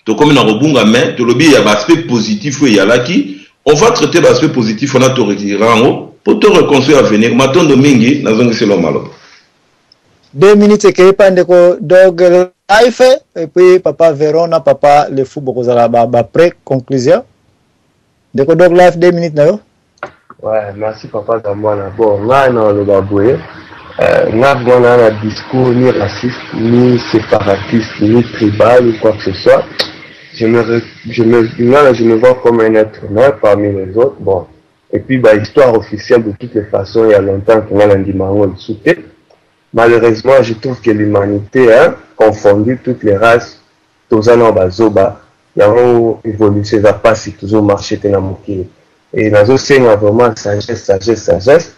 to comme na robunga mais to lobi ya ba aspect positif ou yalaki on va traiter l'aspect positif on a to retirer en haut pour te reconstruire à venir. Maintenant, Domingue, nous avons essayé le mal. 2 minutes et pandeko dog life et puis papa Verona, papa le fou beaucoup à la pré-conclusion. Deko dog life 2 minutes na yo. Ouais, merci papa Zamwana. Bon, là on le baboué. N'a pas un discours ni raciste, ni séparatiste, ni tribal ou quoi que ce soit. Je me vois comme un être humain parmi les autres. Bon. Et puis, bah, histoire officielle, de toutes les façons, il y a longtemps qu'on a l'indimango le souté. Malheureusement, je trouve que l'humanité, hein, confondu toutes les races, tous en bazoba, il y a une évolution, ça passe, toujours marché, t'es namouké. Et dans ce sens, vraiment, sagesse.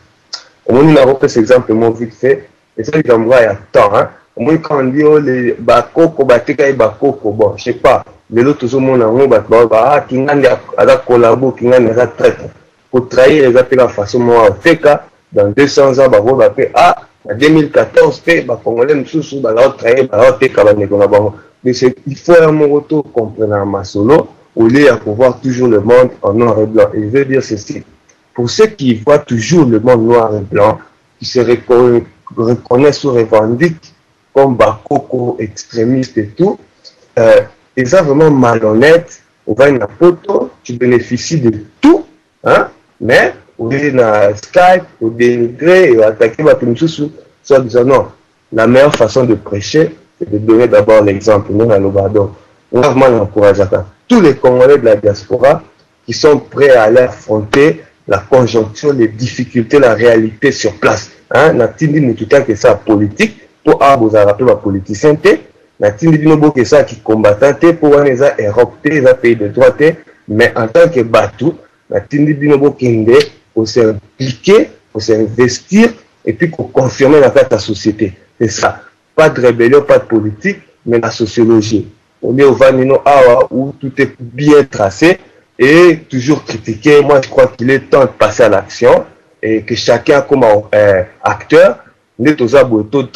Au moins, on a repris cet exemple, mon vite fait. Et ça, il y a temps, hein. Au moins, quand on dit, oh, les bakoko, bateka et bakoko, bon, je sais pas. Les autres, toujours, mon amour, ah, qui n'a pas collabo, qui n'a pas traité. pour trahir les appels en façon moi en TK dans 200 ans bako ba pe ah en 2014 pe ba congolais mususu ba la trahir ba TK ba neko na bango. Mais il faut un moto comprendre ma solo au lieu de voir toujours le monde en noir et blanc. Et je veux dire ceci, pour ceux qui voient toujours le monde noir et blanc, qui se reconnaissent ou revendiquent comme Bakoko, extrémiste et tout, ils sont vraiment malhonnêtes. On va une photo, tu bénéficies de tout, hein, mais on est dans Skype, on dénigrer et attaquer ma sous soit disant non. La meilleure façon de prêcher, c'est de donner d'abord l'exemple. Nous, à l'Obrador, on a vraiment encouragé tous les Congolais de la diaspora qui sont prêts à aller affronter la conjoncture, les difficultés, la réalité sur place. Hein? Natindi nous tout que ça politique pour vous rappeler ma politicien. Natindi nous que ça qui combattant pour les Europe, les pays de droite, mais en tant que Batou, Natindi nous kinde pour s'impliquer, pour s'investir et puis pour confirmer la société. C'est ça. Pas de rébellion, pas de politique, mais la sociologie. On est au Vanino Awa où tout est bien tracé et toujours critiqué. Moi, je crois qu'il est temps de passer à l'action et que chacun, comme acteur, n'est aux abos, tout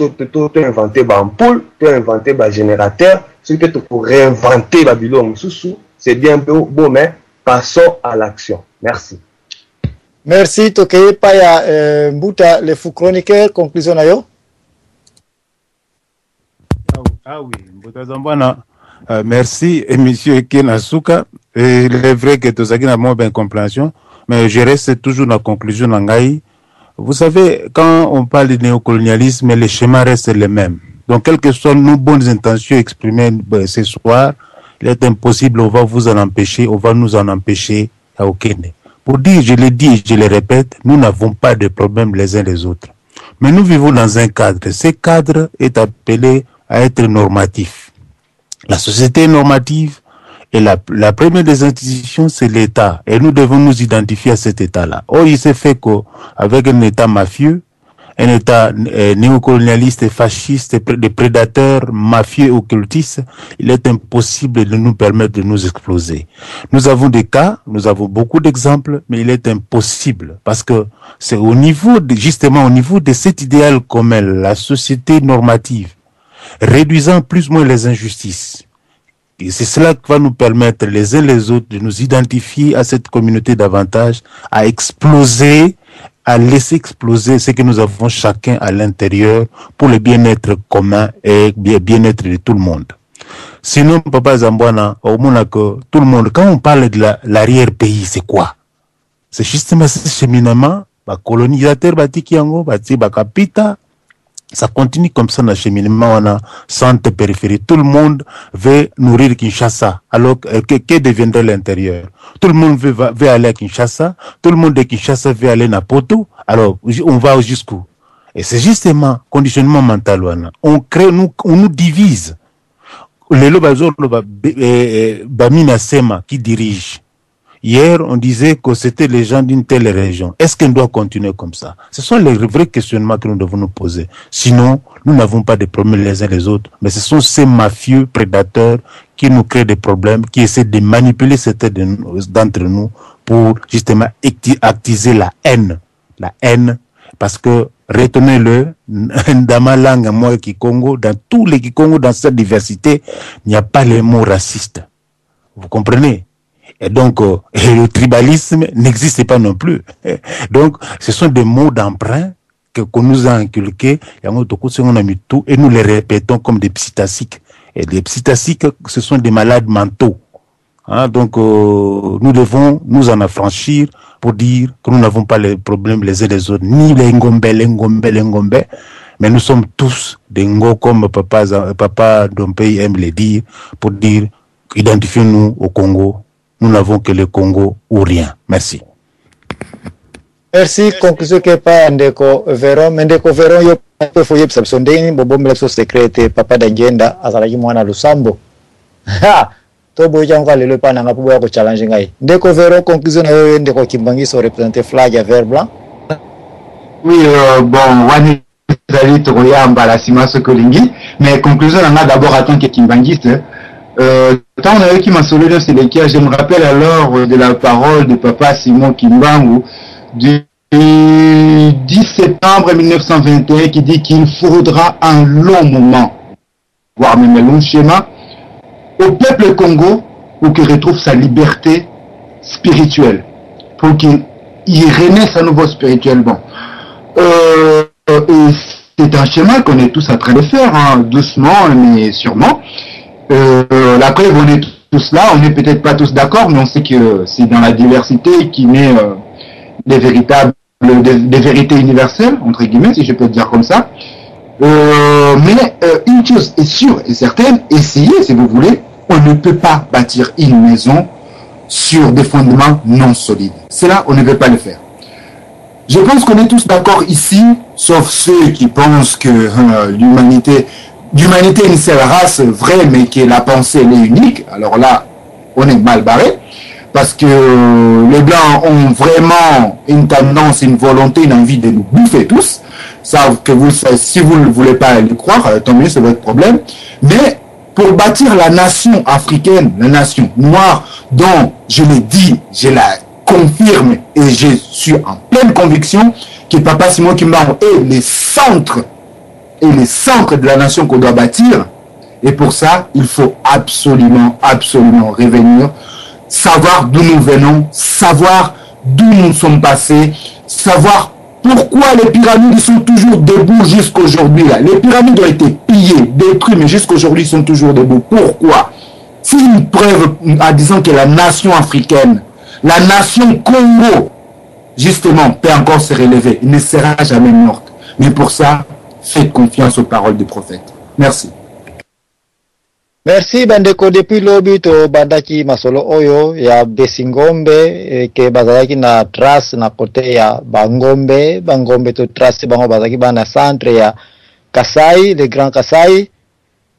inventer ampoule, tout inventer générateur, ce qui est pour réinventer Babylone sous c'est bien beau, mais passons à l'action. Merci. Merci, Tokeye Paya Mbuta, le fou chroniqueur, conclusion ayo. Ah oui, Mbuta Zambwana. Merci, et monsieur Kenasuka. Et il est vrai que tout n'a pas bien compréhension, mais je reste toujours dans la conclusion d'Angaï. Vous savez, quand on parle de néocolonialisme, les schémas restent les mêmes. Donc, quelles que soient nos bonnes intentions exprimées ce soir, il est impossible, on va vous en empêcher, on va nous en empêcher à Okene. Pour dire, je l'ai dit et je le répète, nous n'avons pas de problème les uns les autres. Mais nous vivons dans un cadre. Ce cadre est appelé à être normatif. La société est normative et la première des institutions, c'est l'État. Et nous devons nous identifier à cet État-là. Or, il s'est fait qu'avec un État mafieux, un État néocolonialiste et fasciste, des prédateurs mafieux et occultistes, il est impossible de nous permettre de nous exploser. Nous avons des cas, nous avons beaucoup d'exemples, mais il est impossible parce que c'est au niveau, justement au niveau de cet idéal commun, la société normative, réduisant plus ou moins les injustices. Et c'est cela qui va nous permettre les uns les autres de nous identifier à cette communauté davantage, à exploser, à laisser exploser ce que nous avons chacun à l'intérieur pour le bien-être commun et le bien-être de tout le monde. Sinon, Papa Zambwana, au moins que tout le monde, quand on parle de l'arrière-pays, c'est quoi? C'est justement ce cheminement, bah, colonisateur, bah, tikiango, bah, kapita. Ça continue comme ça dans le cheminement, on a centre périphérie. Tout le monde veut nourrir Kinshasa. Alors, que deviendrait l'intérieur? Tout le monde veut aller à Kinshasa. Tout le monde de Kinshasa veut aller à Poto. Alors, on va jusqu'où? Et c'est justement conditionnement mental. On crée, on nous divise. Le Lobazor, Bamina Sema qui dirige. Hier, on disait que c'était les gens d'une telle région. Est-ce qu'on doit continuer comme ça? Ce sont les vrais questionnements que nous devons nous poser. Sinon, nous n'avons pas de problèmes les uns les autres. Mais ce sont ces mafieux prédateurs qui nous créent des problèmes, qui essaient de manipuler certains d'entre nous pour justement actiser la haine. La haine, parce que, retenez-le, dans ma langue, moi, Kikongo, dans tous les Kikongo, dans cette diversité, il n'y a pas les mots racistes. Vous comprenez? Et donc, le tribalisme n'existe pas non plus. Donc, ce sont des mots d'emprunt qu'on nous a inculqués, et nous les répétons comme des psittaciques. Et les psittaciques, ce sont des malades mentaux. Hein, donc, nous devons nous en affranchir pour dire que nous n'avons pas les problèmes les uns les autres, ni les Ngombe, mais nous sommes tous des Ngo, comme Papa Dompey aime le dire, pour dire, identifions-nous au Congo. Nous n'avons que le Congo ou rien. Merci. Merci. Conclusion que pas Ndeko Veron. Ndeko Veron yo pe foye psabsondeni bobom le secrétaire Papa Dangenda azalaki mwana Lusambo. Ha. To boya ngwa lelo pa na ngapu ko challenge ngai. Ndeko Veron conclusion na yo Ndeko Kimbangiso représenter flag à vert blanc. Oui, bon, wani zali tokoyamba la sima sokolingi, mais conclusion na d'abord en tant que Kimbangiste. Tant on avait qui m'a solé c'est lesquels, je me rappelle alors de la parole de papa Simon Kimbangu du 10 septembre 1921 qui dit qu'il faudra un long moment, voire même un long schéma, au peuple Congo pour qu'il retrouve sa liberté spirituelle, pour qu'il renaisse à nouveau spirituellement. Et c'est un schéma qu'on est tous en train de faire, hein, doucement mais sûrement. La preuve, on est tous là, on n'est peut-être pas tous d'accord, mais on sait que c'est dans la diversité qui naît des vérités universelles, entre guillemets, si je peux le dire comme ça. Mais une chose est sûre et certaine, essayez si vous voulez, on ne peut pas bâtir une maison sur des fondements non solides. Cela, on ne veut pas le faire. Je pense qu'on est tous d'accord ici, sauf ceux qui pensent que l'humanité est une seule race vraie, mais que la pensée elle est unique. Alors là, on est mal barré, parce que les Blancs ont vraiment une tendance, une volonté, une envie de nous bouffer tous. Ça, que vous, si vous ne voulez pas le croire, tant mieux, c'est votre problème. Mais pour bâtir la nation africaine, la nation noire, dont je l'ai dit, je la confirme et je suis en pleine conviction que Papa Simon Kimbangu est le centre de la nation qu'on doit bâtir. Et pour ça, il faut absolument revenir, savoir d'où nous venons, savoir d'où nous sommes passés, savoir pourquoi les pyramides sont toujours debout jusqu'aujourd'hui. Les pyramides ont été pillées, détruites, mais jusqu'aujourd'hui sont toujours debout. Pourquoi? C'est une preuve en disant que la nation africaine, la nation Congo, justement, peut encore se relever. Il ne sera jamais morte. Mais pour ça, faites confiance aux paroles du prophète. Merci. Merci bandeko depuis lobi to bandaki masolo oyo ya Besingombe ke bazalaki na trace na kote ya Bangombe to trace bango bazalaki bana centre ya Kasai, le Grand Kasai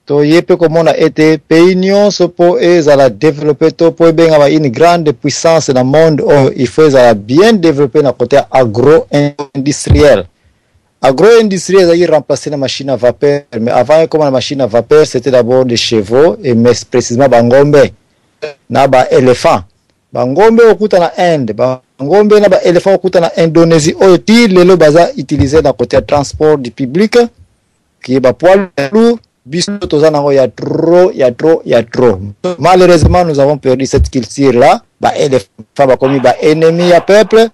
to yepe komona ete pays nyonso po ezala développer to po benga ba une grande puissance dans le monde il faut ezala bien développer na kote agro-industriel. Agro-industriel a remplacé la machine à vapeur, mais avant comme la machine à vapeur, c'était d'abord des chevaux et mais précisément Bangombe, na ba éléphant. Bangombe okuta na Inde, Bangombe na ba éléphant okuta na Indonésie. Oti lelo baza utilisé dans côté transport du public, qui est ba poids lourd, biso toza nango ya trop. Malheureusement, nous avons perdu cette culture là. Ba éléphant ba komi ba ennemi ya peuple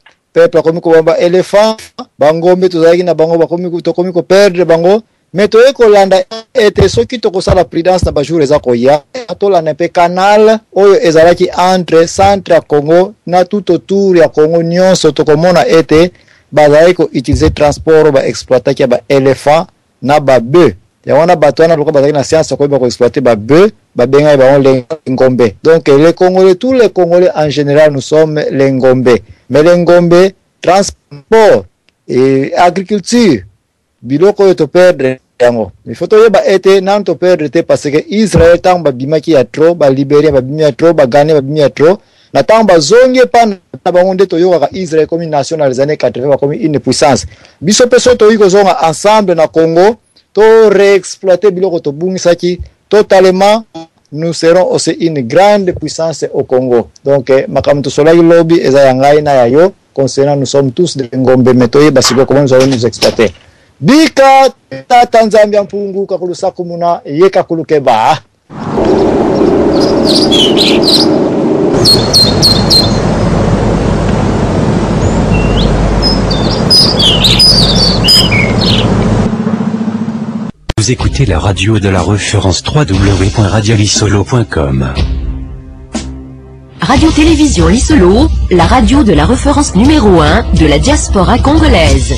akomi ko bamba éléphant Bangombe tozalaki na bango bakomi ko perdre bango mais toye kolanda ete soki tokosala prudence na bajour eza koya tolanda mpe canal oyo ezalaki entre centre ya Congo na tout autour ya Congo nyonso tokomona ete bazalaki ko utiliser transport ba exploitaki ba éléphant na ba bœuf ya wana bato wana lokwa bazalaki na science ko exploiter ba bœuf babenga ba les Ngombe. Donc les Congolais, tous les Congolais en général, nous sommes les Ngombe. Mais les Ngombe, transport et agriculture, biloko yo to perdre yango. Il faut to yeba ete nan to perdre te parce que Israël tant ba bimaki ya trop, ba Libéria ba bimaki ya trop, ba Ghana ba bimaki ya trop. Na tant ba zonge pa na bango nde to yoka Israël comme une nation dans les années 80 comme une puissance. Biso peso to yiko zonga ensemble na Congo, to réexploiter biloko to bungisaki totalement. Nous serons aussi une grande puissance au Congo. Donc, Makamuto Solai Lobby et Zayangai Nayayo, concernant nous sommes tous des Ngombe Metoye, Basibo, comment nous allons nous exploiter. Bika, Tanzambia Mpungu, Kakulusa Kumuna, Yekakulukeba. Vous écoutez la radio de la référence www.radiolisolo.com. Radio-télévision Lisolo, la radio de la référence numéro 1 de la diaspora congolaise.